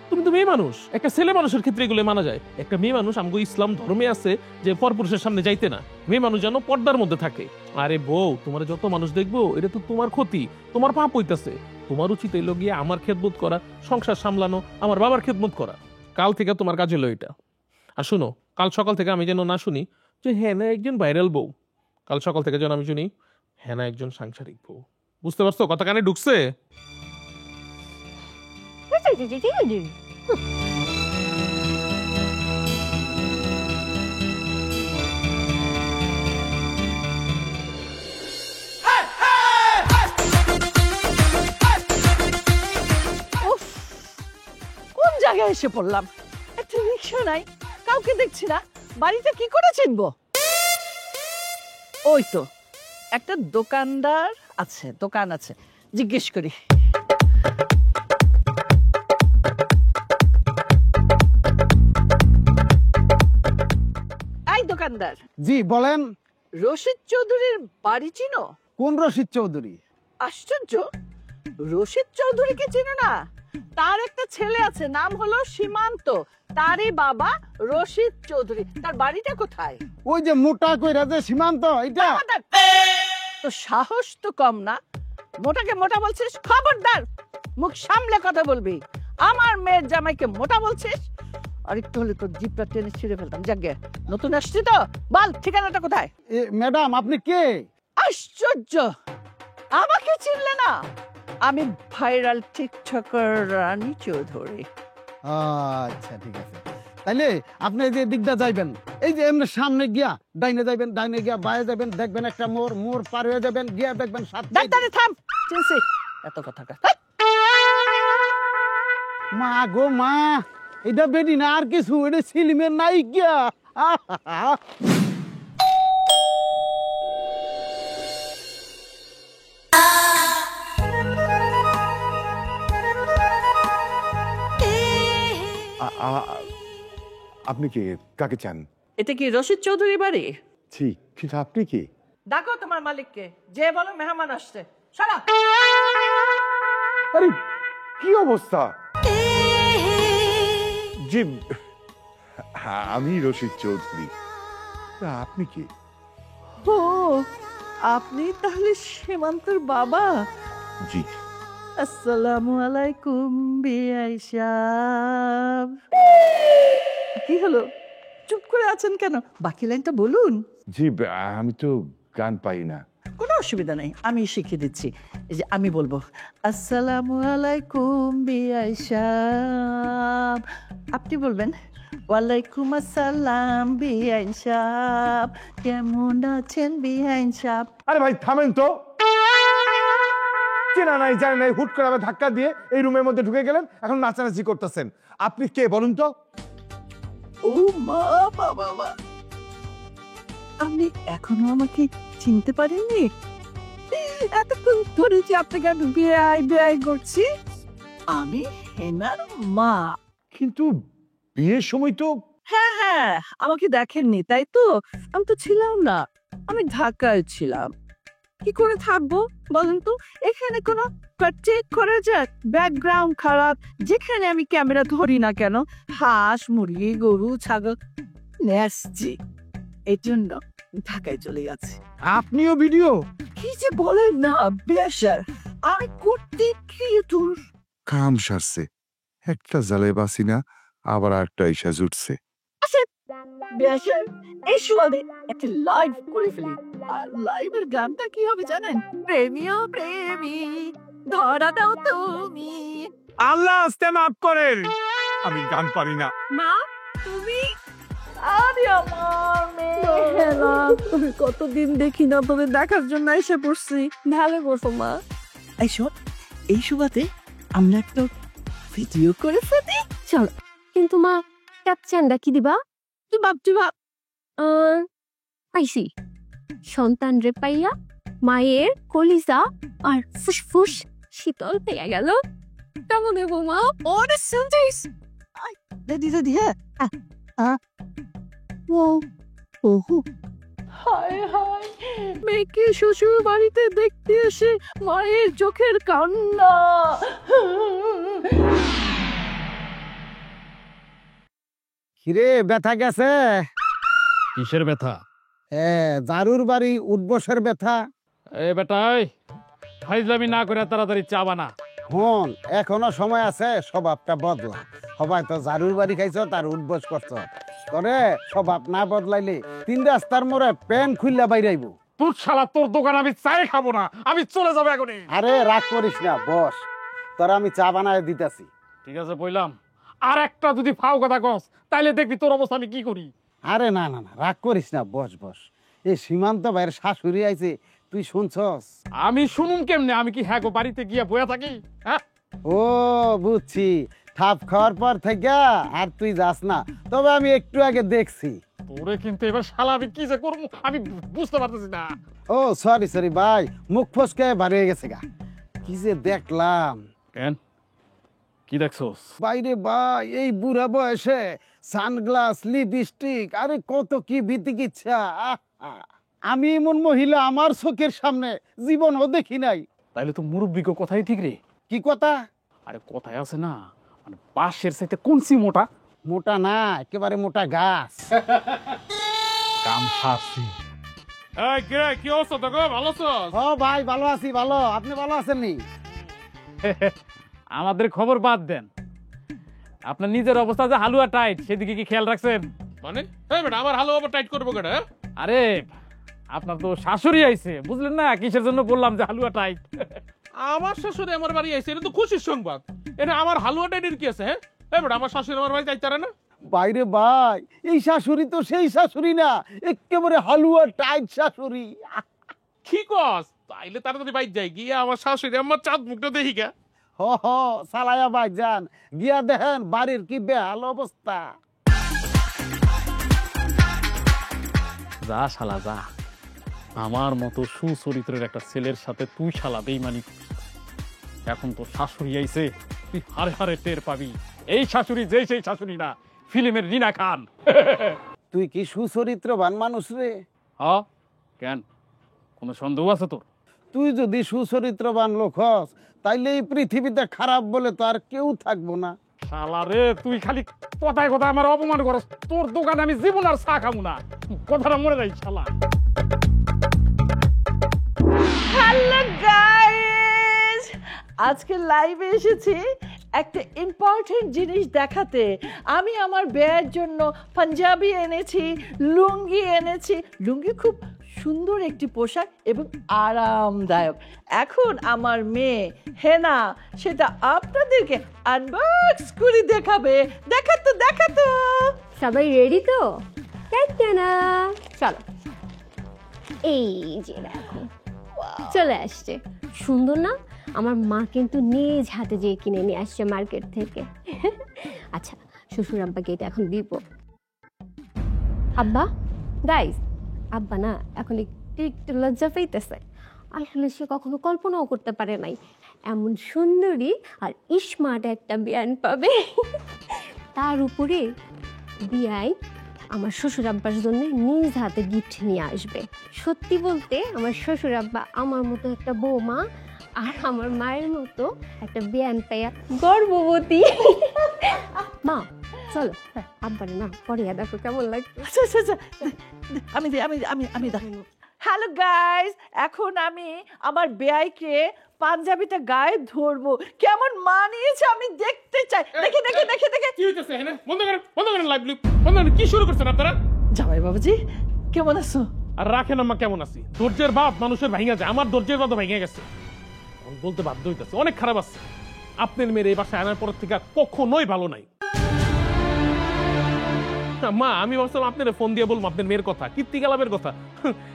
[SPEAKER 6] তুমি তো মেয়ে মানুষ, একটা ছেলে মানুষের ক্ষেত্রে এগুলো মানা যায়। একটা মেয়ে মানুষ, আমগো ইসলাম ধর্মে আছে যে পরপুরুষের সামনে যাইতে না, মেয়ে মানুষ যেন পর্দার মধ্যে থাকে। আরে বউ, তোমার যত মানুষ দেখবো এটা তো তোমার ক্ষতি, তোমার পাপ হইতাছে। তোমার উচিত এলো গিয়ে আমার খেদমত করা, সংসার সামলানো, আমার বাবার খেদমত করা। কাল থেকে তোমার কাজ হলো এটা। আর শুনো, কাল সকাল থেকে আমি যেন না শুনি যে হ্যাঁ না একজন ভাইরাল বউ। কাল সকাল থেকে যেন আমি শুনি হ্যাঁ না একজন সাংসারিক বউ। বুঝতে পারছো? কথা কানে ঢুকছে?
[SPEAKER 1] উফ, কোন জায়গায় এসে পড়লাম? একটা রিক্সা নাই, কাউকে দেখছি না, বাড়িতে কি করে চিনবো? ওই তো একটা দোকানদার আছে, দোকান আছে, জিজ্ঞেস করি। এই দোকানদার,
[SPEAKER 8] জি বলেন।
[SPEAKER 1] রশিদ চৌধুরীর বাড়ি চিনো?
[SPEAKER 8] কোন রশিদ চৌধুরী?
[SPEAKER 1] আশ্চর্য, রশিদ চৌধুরীকে চিনো না? তার একটা ছেলে আছে, নাম হলো সীমান্ত, তারই বাবা রশিদ চৌধুরী। তার বাড়িটা কোথায়?
[SPEAKER 8] ওই যে মোটা কইরা যে সীমান্ত, এটা?
[SPEAKER 1] তো সাহস তো কম না, মোটাকে মোটা বলছিস? খবরদার, মুখ সামলে কথা বলবি। আমার মেয়ের জামাইকে মোটা বলছিস? আরেকটু হলে তোর জিপটা টেনে ছিঁড়ে ফেলতাম। যাকে নতুন আসছি তো, বল ঠিকানাটা কোথায়?
[SPEAKER 8] ম্যাডাম আপনি কে?
[SPEAKER 1] আশ্চর্য, আমাকে চিনলে না? আমি ভাইরাল টিকটকার রানী চৌধুরী।
[SPEAKER 8] আচ্ছা ঠিক আছে, তাইলে আপনি যে দিকটা যাইবেন, এই যে এমনি সামনে গিয়া ডাইনে যাইবেন, ডাইনে গিয়া বায়ে যাবেন, দেখবেন একটা মোড়, মোড় পার হয়ে যাবেন, গিয়া দেখবেন
[SPEAKER 1] ডাক্তারে থাম, চিনছি, এত কথা কা।
[SPEAKER 8] মা গো মা, এটা বেডি না আর কিছু, এটা সিলিমের নাই গিয়া।
[SPEAKER 7] আপনি কি? কাকে চান?
[SPEAKER 1] এটা কি রশিদ চৌধুরী বাড়ি?
[SPEAKER 7] ছি, কিন্তু আপনি কি?
[SPEAKER 1] ডাকো তোমার মালিককে, যে বলো মেহমান আসছে। সারা
[SPEAKER 5] আরে কি অবস্থা? জি, আমি রশিদ চৌধুরী। তা আপনি কি?
[SPEAKER 1] ও, আপনি তাহলে সীমান্তের বাবা?
[SPEAKER 5] জি।
[SPEAKER 1] আসসালামু আলাইকুম বিআই সাহেব। কি হলো, চুপ করে আছেন কেন? বাকি লাইনটা বলুন।
[SPEAKER 5] জি, আমি তো গান পাই না।
[SPEAKER 1] কোনো অসুবিধা নেই, আমি শিখিয়ে দিচ্ছি। এই যে আমি বলবো, আসসালামু আলাইকুম বিআই সাহেব, আপনি বলবেন ওয়ালাইকুম আসসালাম বিআই সাহেব, কেমন আছেন বিআই সাহেব?
[SPEAKER 5] আরে ভাই থামেন তো, চেনা নাই জানা নাই হুট করে আবার ধাক্কা দিয়ে এই রুমের মধ্যে ঢুকে গেলেন, এখন নাচানাচি করতেছেন। আপনি কে বলুন তো?
[SPEAKER 1] ও মা বাবা মা, আপনি এখনো আমাকে চিনতে পারেননি? এতক্ষণ ধরে যে আপনাকে আমি বিআই বিআই করছি, আমি হেনার মা।
[SPEAKER 5] কিন্তু বিয়ের সময় তো
[SPEAKER 1] হ্যাঁ হ্যাঁ, আমাকে দেখেননি তাই তো? আমি তো ছিলাম না, আমি ঢাকায় ছিলাম। কি করে থাকবো বলেন তো? এখানে কোনো চেক করা যাক, ব্যাকগ্রাউন্ড খারাপ, যেখানে আমি ক্যামেরা ধরি না কেন, হাঁস মুরগি গরু ছাগল নেসছি, এই জন্য ঢাকায় চলে গেছে।
[SPEAKER 5] আপনিও ভিডিও?
[SPEAKER 1] কি যে বলেন না বেশার, আমি করতে ক্রিয়েটর।
[SPEAKER 7] কাম সারছে, একটা জালে বাসি না, আবার একটা ইসা জুটছে।
[SPEAKER 1] বেশার, এই সময় একটা লাইভ করে ফেলি। আর লাইভের গানটা কি হবে জানেন? প্রেমিও প্রেমী ধরা দাও তুমি।
[SPEAKER 5] আল্লাহ আস্তে মাফ করেন, আমি গান পারি না।
[SPEAKER 1] মা তুমি, আরে আমার মেয়ে, তুমি কতদিন দেখি না, তোদের দেখার জন্য এসে পড়ছি। ভালো করছো মা। এই শোন, এই সুবাদে আমরা একটা ভিডিও করে ফেলি।
[SPEAKER 3] চলো, কিন্তু মা ক্যাপশনটা কি দিবা?
[SPEAKER 1] তুই ভাবছি ভাব।
[SPEAKER 3] পাইছি, সন্তান রে পাইয়া মায়ের কলিজা আর ফুসফুস শীতল পেয়ে গেল। কেমন দেবো মা?
[SPEAKER 1] ওরে শুনছিস? রেডি রেডি, হ্যাঁ। ও ওহো, হায় হায়, মেয়েকে শ্বশুর বাড়িতে দেখতে এসে মায়ের চোখের কান্না।
[SPEAKER 8] কিরে ব্যথা গেছে?
[SPEAKER 6] কিসের ব্যথা?
[SPEAKER 8] জারুর বাড়ি উঠবসের ব্যথা।
[SPEAKER 6] এ বেটাই, ফাইজলামি না করে তাড়াতাড়ি চা বানা।
[SPEAKER 8] হন, এখনো সময় আছে, স্বভাবটা বদলা। সবাই তো জারুর বাড়ি খাইছ, তার উঠবস করছ, করে স্বভাব না বদলাইলে 3 রাস্তার মোড়ে প্যান খুললা বাইরাইব।
[SPEAKER 6] তোর শালা, তোর দোকান আমি চাই খাবো না, আমি চলে যাবো এখনই।
[SPEAKER 8] আরে রাগ করিস না, বস, তোর আমি চা বানায় দিতেছি।
[SPEAKER 6] ঠিক আছে বললাম, আর একটা যদি ফাও কথা কস তাইলে দেখবি তোর অবস্থা আমি কি করি।
[SPEAKER 8] আরে না না না, রাগ করিস না, বস বস। এই সীমান্ত ভাইয়ের শাশুড়ি আইছে, তুই শুনছস?
[SPEAKER 6] আমি শুনুম কেমনে? আমি কি হ্যাঁ গো বাড়িতে গিয়া বয়া থাকি? হ্যাঁ,
[SPEAKER 8] ও বুঝছি, থাপ খাওয়ার পর থেকে আর তুই যাস না, তবে আমি একটু আগে দেখছি।
[SPEAKER 6] তোরে কিন্তু এবার শালা আমি কি যে করবো আমি বুঝতে পারতেছি না।
[SPEAKER 8] ও সরি সরি ভাই, মুখ ফসকে বার হয়ে গেছে গা। কি যে দেখলাম।
[SPEAKER 6] কেন, কি দেখছস?
[SPEAKER 8] বাইরে ভাই, এই বুড়া বয়সে সানগ্লাস, লিপস্টিক, আরে কত কি বিতিকিচ্ছা। আমি এমন মহিলা আমার চোখের সামনে জীবনও দেখি নাই।
[SPEAKER 6] তাইলে তো মুরব্বিকে কথাই ঠিক রে।
[SPEAKER 8] কি কথা?
[SPEAKER 6] আরে কথায় আছে না, মানে বাঁশের চাইতে কোনসি মোটা?
[SPEAKER 8] মোটা না, একেবারে মোটা গাছ।
[SPEAKER 6] কাম সারছি। এই কে, কি অবস্থা তো গো? ভালো আছস?
[SPEAKER 8] ও ভাই ভালো আছি, ভালো। আপনি ভালো আছেন নি?
[SPEAKER 6] আমাদের খবর বাদ দেন, আপনার নিজের অবস্থা যে হালুয়া টাইট, সেদিকে কি খেয়াল রাখছেন?
[SPEAKER 2] মানে এই বেটা, আমার হালুয়া আবার টাইট করবো কেটে?
[SPEAKER 6] আরে আপনার তো শাশুড়ি আইছে, বুঝলেন না কিসের জন্য বললাম যে হালুয়া টাইট।
[SPEAKER 2] আমার শাশুড়ি আমার বাড়ি আইছে, এটা তো খুশির সংবাদ। এটা আমার হালুয়া টাইটের কি আছে? হ্যাঁ এই বেটা, আমার শাশুড়ি আমার বাড়ি যাইতে পারে না?
[SPEAKER 8] বাইরে ভাই, এই শাশুড়ি তো সেই শাশুড়ি না, একেবারে হালুয়া টাইট শাশুড়ি।
[SPEAKER 2] কি কস? তাইলে তাড়াতাড়ি বাইর যাই, গিয়ে আমার শাশুড়ি আমার চাঁদ মুখটা দেখি গা।
[SPEAKER 8] হ হ, সালায়া ভাই যান, গিয়া দেখেন বাড়ির কি বেহাল অবস্থা।
[SPEAKER 6] যা শালা যা, আমার মতো সুচরিত্রের একটা ছেলের সাথে তুই শালা বেইমানি। এখন তো শাশুড়ি আইছে, তুই হারে হারে টের পাবি। এই শাশুড়ি যে সেই শাশুড়ি না, ফিল্মের রিনা খান।
[SPEAKER 8] তুই কি সুচরিত্রবান মানুষ রে?
[SPEAKER 6] কেন, কোনো সন্দেহ আছে তোর?
[SPEAKER 8] তুই যদি সুচরিত্রবান লোক হস, তাইলে এই পৃথিবীতে খারাপ বলে তো আর কেউ থাকবো না।
[SPEAKER 2] শালা রে, তুই খালি কথায় কথায় আমার অপমান করস। তোর দোকানে আমি জীবন আর চা খাবো না, কথাটা মনে রাখ শালা।
[SPEAKER 1] হ্যালো গাইস, আজকে লাইভে এসেছি একটা ইম্পর্টেন্ট জিনিস দেখাতে। আমি আমার বিয়ের জন্য পাঞ্জাবি এনেছি, লুঙ্গি এনেছি। লুঙ্গি খুব সুন্দর একটি পোশাক এবং আরামদায়ক। এখন আমার মেয়ে হেনা সেটা আপনাদেরকে আনবক্স করে দেখাবে। দেখাতো।
[SPEAKER 3] সবাই রেডি তো? না চলো, এই যে দেখো চলে আসছে। সুন্দর না? আমার মা কিন্তু নিজ হাতে যেয়ে কিনে নিয়ে আসছে মার্কেট থেকে। আচ্ছা, শ্বশুর আব্বাকে এটা এখন দিব। আব্বা গাইস, আব্বা না এখন একটু লজ্জা পাইতেছে। আসলে সে কখনো কল্পনাও করতে পারে নাই এমন সুন্দরী আর স্মার্ট একটা বিয়ান পাবে। তার উপরে বিয়াই আমার শ্বশুর আব্বার জন্য নিজ হাতে গিফট নিয়ে আসবে। সত্যি বলতে আমার শ্বশুর আব্বা আমার মতো একটা বৌমা আর আমার মায়ের মতো একটা বিয়ান পাইয়া গর্ভবতী। মা চলো আব্বারে না পরিয়া দেখো কেমন লাগছে।
[SPEAKER 1] আচ্ছা, আমি দেখাবো। হ্যালো গাইস, এখন আমি আমার বেয়াইকে পাঞ্জাবিটা গায়ে ধরবো। কেমন মানিয়েছে আমি দেখতে চাই। দেখে
[SPEAKER 2] কি হইতেছে? হ্যাঁ, বন্ধ করেন লাইভ লুপ বন্ধ করেন। কি শুরু করছেন আপনারা?
[SPEAKER 1] জামাই বাবুজি কেমন আছো?
[SPEAKER 2] আর রাখেন আম্মা, কেমন আছি? ধৈর্যের বাপ মানুষের ভাঙা যায়, আমার ধৈর্যের বাপ ভেঙে গেছে। বলতে বাধ্য হইতেছে, অনেক খারাপ আছে। আপনার মেয়ের এই বাসায় আনার পর থেকে কখনোই ভালো নাই। মা, আমি ভাবছিলাম আপনার ফোন দিয়ে বলবো আপনার মেয়ের কথা, কীর্তি গালাবের কথা।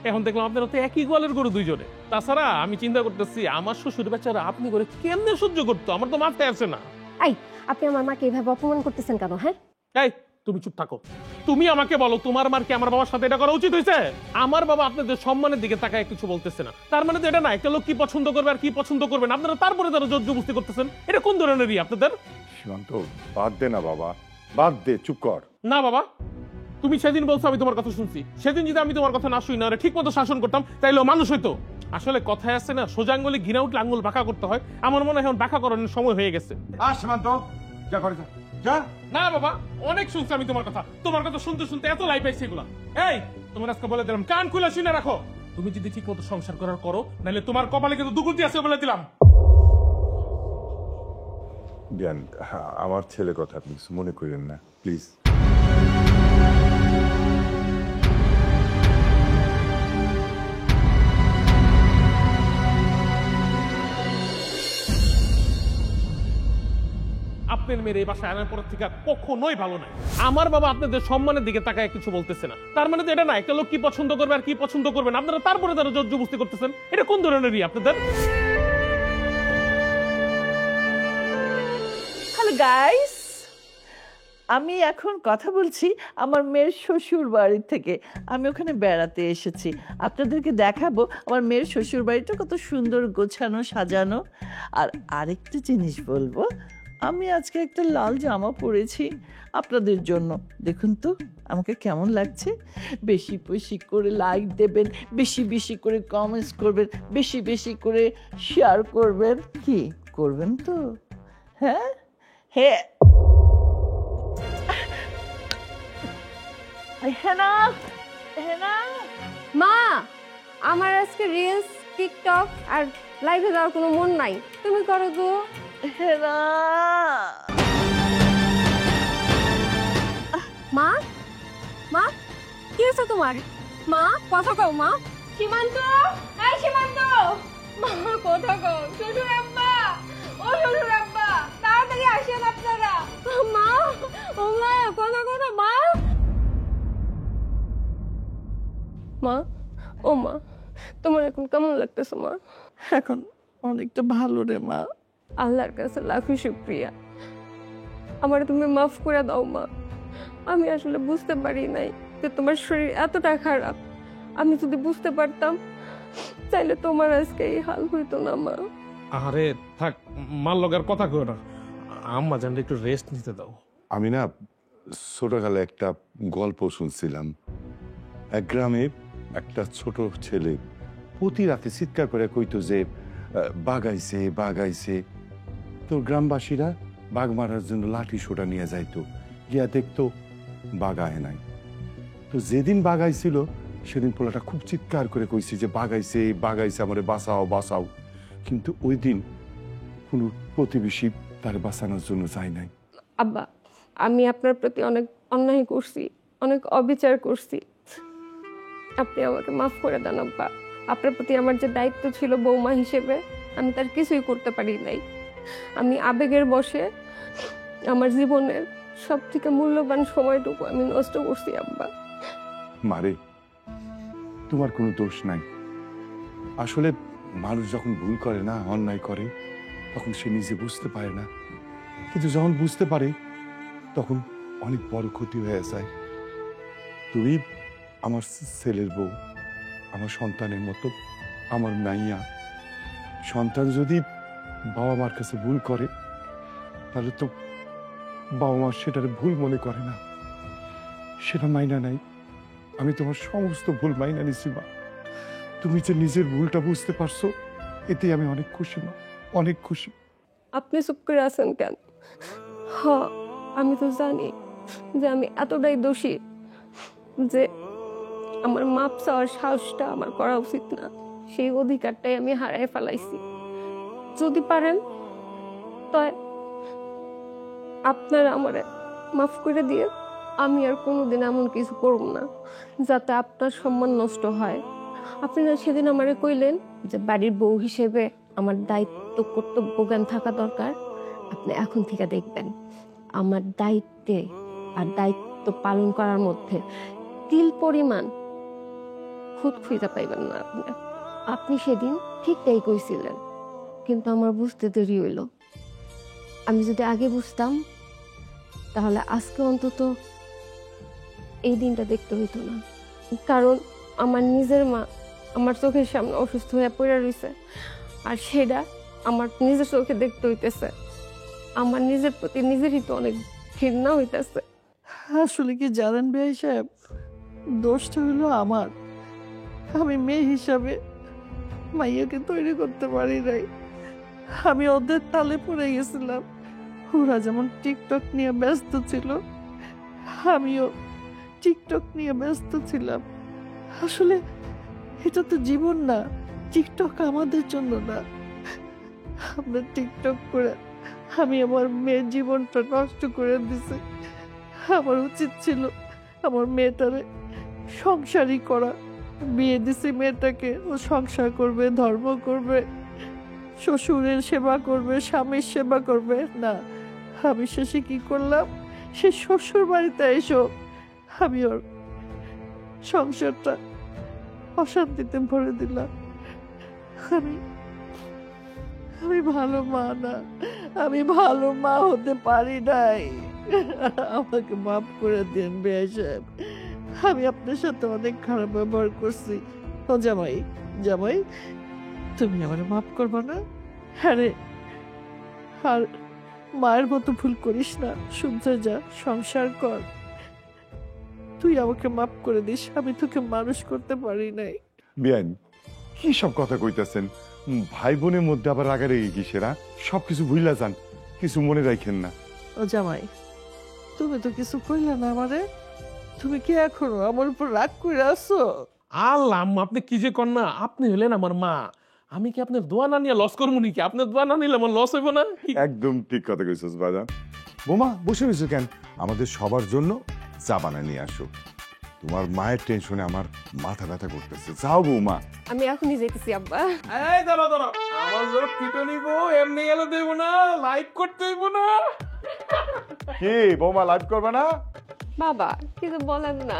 [SPEAKER 2] এখন দেখলাম আপনার তো একই গোয়ালের গরু দুইজনে। তাছাড়া আমি চিন্তা করতেছি আমার শ্বশুর বেচারা আপনি করে কেমনে সহ্য করতো, আমার তো মাথায় আসে না।
[SPEAKER 3] এই আপনি আমার মাকে এইভাবে অপমান করতেছেন কেন? হ্যাঁ
[SPEAKER 2] এই তুমি চুপ থাকো। তুমি আমাকে বলো, তোমার মার কি আমার বাবার সাথে এটা করা উচিত হয়েছে? আমার বাবা আপনাদের সম্মানের দিকে তাকায় কিছু বলতেছে না, তার মানে তো এটা না একটা লোক কি পছন্দ করবে আর কি পছন্দ করবেন আপনারা তারপরে তারা জোর জবরদস্তি করতেছেন। এটা কোন ধরনেরই আপনাদের?
[SPEAKER 7] সীমান্ত, বাদ দে না বাবা, বাদ দে, চুপ কর।
[SPEAKER 2] না বাবা, তুমি সেদিন বলছো, আমি তোমার কথা শুনছি। সেদিন যদি আমি তোমার কথা না শুনি না ঠিক মতো শাসন করতাম তাইলে মানুষ হইতো। আসলে কথায় আছে না, সোজা আঙ্গুলে ঘিনা উঠলে আঙ্গুল বাঁকা করতে হয়। আমার মনে হয় এখন বাঁকা করানোর সময় হয়ে গেছে।
[SPEAKER 5] সীমান্ত যা করে যা।
[SPEAKER 2] না বাবা, অনেক শুনছি আমি তোমার কথা। তোমার কথা শুনতে শুনতে এত লাইফ পাইছে এগুলা। এই তোমার আজকে বলে দিলাম, কান খুলে শুনে রাখো। তুমি যদি ঠিক মতো সংসার করার করো, নাহলে তোমার কপালে কিন্তু দুগুলতি আছে বলে দিলাম।
[SPEAKER 7] বিয়ান, আমার ছেলে কথা আপনি কিছু মনে করেন না প্লিজ।
[SPEAKER 2] আপনার মেয়ের এই বাসায় আনার পর থেকে কখনোই ভালো নাই। আমার বাবা আপনাদের সম্মানের দিকে তাকায় কিছু বলতেছে না, তার মানে তো এটা না একটা লোক কি পছন্দ করবে আর কি পছন্দ করবেন আপনারা তারপরে তারা জোর জবরদস্তি করতেছেন। এটা কোন ধরনেরই আপনাদের?
[SPEAKER 1] হ্যালো গাইস, আমি এখন কথা বলছি আমার মেয়ের শ্বশুর বাড়ি থেকে। আমি ওখানে বেড়াতে এসেছি, আপনাদেরকে দেখাবো আমার মেয়ের শ্বশুর বাড়িটা কত সুন্দর গোছানো সাজানো। আর আরেকটা জিনিস বলবো, আমি আজকে একটা লাল জামা পরেছি আপনাদের জন্য। দেখুন তো আমাকে কেমন লাগছে। বেশি বেশি করে লাইক দেবেন, বেশি বেশি করে কমেন্টস করবেন, বেশি বেশি করে শেয়ার করবেন। কি করবেন তো? হ্যাঁ হ্যাঁ হেনা।
[SPEAKER 3] মা, আমার আজকে রিলস, টিকটক আর লাইভে যাওয়ার কোনো মন নাই, তুমি করো তো।
[SPEAKER 1] হেনা
[SPEAKER 3] মা, মা কি হয়েছে তোমার? মা কথা কও। মা, সীমান্ত, এই সীমান্ত, মা কথা কও। শ্বশুর আব্বা, ও শ্বশুর আব্বা, তাড়াতাড়ি আসেন আপনারা। মা, ও মা, কথা কথা। মা, মা, ও মা, তোমার এখন কেমন লাগতেছে মা?
[SPEAKER 1] এখন অনেকটা ভালো রে মা।
[SPEAKER 3] আল্লাহর কাছে লাখো শুকরিয়া, আমার তুমি মাফ করে দাও মা। আমি আসলে বুঝতে পারি নাই যে তোমার শরীর এতটা খারাপ। আমি যদি বুঝতে পারতাম তাইলে তোমার আজকে এই হাল হইতো না মা।
[SPEAKER 2] আরে থাক, মার লগার কথা কই না। আম্মা জানলে একটু রেস্ট নিতে দাও।
[SPEAKER 7] আমি না ছোটকালে একটা গল্প শুনছিলাম। এক গ্রামে একটা ছোট ছেলে প্রতি রাতে চিৎকার করে কইতো যে বাগাইছে বাগাইছে, তো গ্রামবাসীরা বাঘ মারার জন্য লাঠি সোটা নিয়ে যাইতো, গিয়া দেখতো বাগায় নাই। তো যেদিন বাগাইছিল সেদিন পোলাটা খুব চিৎকার করে কইছে যে বাগাইছে বাগাইছে, আমারে বাঁচাও বাঁচাও। কিন্তু ওই দিন কোনো প্রতিবেশী তার বাঁচানোর জন্য যায় নাই।
[SPEAKER 3] আব্বা, আমি আপনার প্রতি অনেক অন্যায় করছি, অনেক অবিচার করছি। আপনি আমাকে মাফ করে দেন আব্বা। আপনার প্রতি আমার যে দায়িত্ব ছিল বৌমা হিসেবে, আমি তার কিছুই করতে পারি নাই। আমি আবেগের বশে আমার জীবনের সব থেকে মূল্যবান সময়টুকু আমি নষ্ট করছি আব্বা।
[SPEAKER 7] মারে, তোমার কোনো দোষ নাই। আসলে মানুষ যখন ভুল করে না, অন্যায় করে, তখন সে নিজে বুঝতে পারে না, কিন্তু যখন বুঝতে পারে তখন অনেক বড় ক্ষতি হয়ে যায়। তুমি আমার ছেলের বউ, আমার সন্তানের মতো, আমার মাইয়া। সন্তান যদি বাবা মার কাছে ভুল করে তাহলে তো বাবা মা সেটার ভুল মনে করে না, সেটা মাইনা নাই। আমি তোমার সমস্ত ভুল মাইনা নিছি মা। তুমি যে নিজের ভুলটা বুঝতে পারছো, এতে আমি অনেক খুশি মা, অনেক খুশি।
[SPEAKER 3] আপনি চুপ করে আছেন কেন? হ্যাঁ, আমি তো জানি যে আমি এতটাই দোষী যে আমার মাপ চাওয়ার সাহসটা আমার করা উচিত না, সেই অধিকারটাই আমি হারাই ফেলাইছি। যদি পারেন তাই আপনারা আমারে মাফ করে দিয়ে আমি আর কোনোদিন এমন কিছু করব না যাতে আপনার সম্মান নষ্ট হয়। আপনি না সেদিন আমারে কইলেন যে বাড়ির বউ হিসেবে আমার দায়িত্ব কর্তব্য জ্ঞান থাকা দরকার। আপনি এখন থেকে দেখবেন আমার দায়িত্বে আর দায়িত্ব পালন করার মধ্যে তিল পরিমাণ খুদ খুঁজে পাইবেন না। আপনি সেদিন ঠিক তাই কইছিলেন, কিন্তু আমার বুঝতে দেরি হইল। আমি যদি আগে বুঝতাম তাহলে আজকে অন্তত এই দিনটা দেখতে হইতো না। কারণ আমার নিজের মা আমার চোখের সামনে অসুস্থ হয়ে পড়ে রয়েছে, আর সেটা আমার নিজের চোখে দেখতে হইতেছে। আমার নিজের প্রতি নিজেরই তো অনেক ঘৃণা হইতেছে।
[SPEAKER 1] আসলে কি জানেন ভাই সাহেব, দোষটা হলো আমার। আমি মেয়ে হিসাবে মাইয়াকে তৈরি করতে পারি নাই। আমি ওদের তালে পড়ে গেছিলাম। ওরা যেমন টিকটক নিয়ে ব্যস্ত ছিল, আমিও টিকটক নিয়ে ব্যস্ত ছিলাম। আসলে এটা তো জীবন না, টিকটক আমাদের জন্য না। আমরা টিকটক করে আমি আমার মেয়ের জীবনটা নষ্ট করে দিছি। আমার উচিত ছিল আমার মেয়েটারে সংসারই করা। বিয়ে দিছি মেয়েটাকে, ও সংসার করবে, ধর্ম করবে, শ্বশুরের সেবা করবে, স্বামীর সেবা করবে। না, আমি শেষে কি করলাম, সে শ্বশুর বাড়িতে এসো আমি ওর সংসারটা অশান্তিতে ভরে দিলাম। আমি ভালো মা না, আমি ভালো মা হতে পারি নাই। আমাকে মাফ করে দিন ভাই সাহেব, আমি আপনার সাথে অনেক খারাপ ব্যবহার করছি। ও জামাই, জামাই তুমি আমার মাফ করবে না? হ্যাঁ রে, আর মায়ের মতো ভুল করিস না, শুধরে যা, সংসার কর। তুই আমাকে মাফ করে দিস, আমি তোকে মানুষ করতে পারি নাই।
[SPEAKER 7] বিয়ান, কি সব কথা কইতাছেন? ভাই বোনের মধ্যে আবার রাগারাগি কিসেরা? সবকিছু ভুইলা যান, কিছু মনে রাখেন না।
[SPEAKER 1] ও জামাই, তুমি তো কিছু কইলে না আমারে, তুমি কি এখনো আমার উপর রাগ করে আছো?
[SPEAKER 6] আল্লাহ আম্মা, আপনি কি যে কর না, আপনি হলেন আমার মা। আমি কি আপনার দোয়া না নিয়ে লস করবো নাকি? আপনার দোয়া না নিলে আমার লস হইব না?
[SPEAKER 7] একদম ঠিক কথা কইছস বাজান। বোমা, বসে রয়েছো কেন? আমাদের সবার জন্য চা বানায় নিয়ে আসো। তোমার মায়ের টেনশনে আমার মাথা ব্যথা করতেছে। যাও বৌমা।
[SPEAKER 3] আমি এখনই যাইতেছি আব্বা।
[SPEAKER 6] এই দাঁড়া দাঁড়া, আমার লোক কিটো নিব, এমনি গেলে দেব না, লাইক করতে হইব না।
[SPEAKER 7] কি বৌমা, লাইভ করবে না?
[SPEAKER 3] বাবা কিছু বলেন না।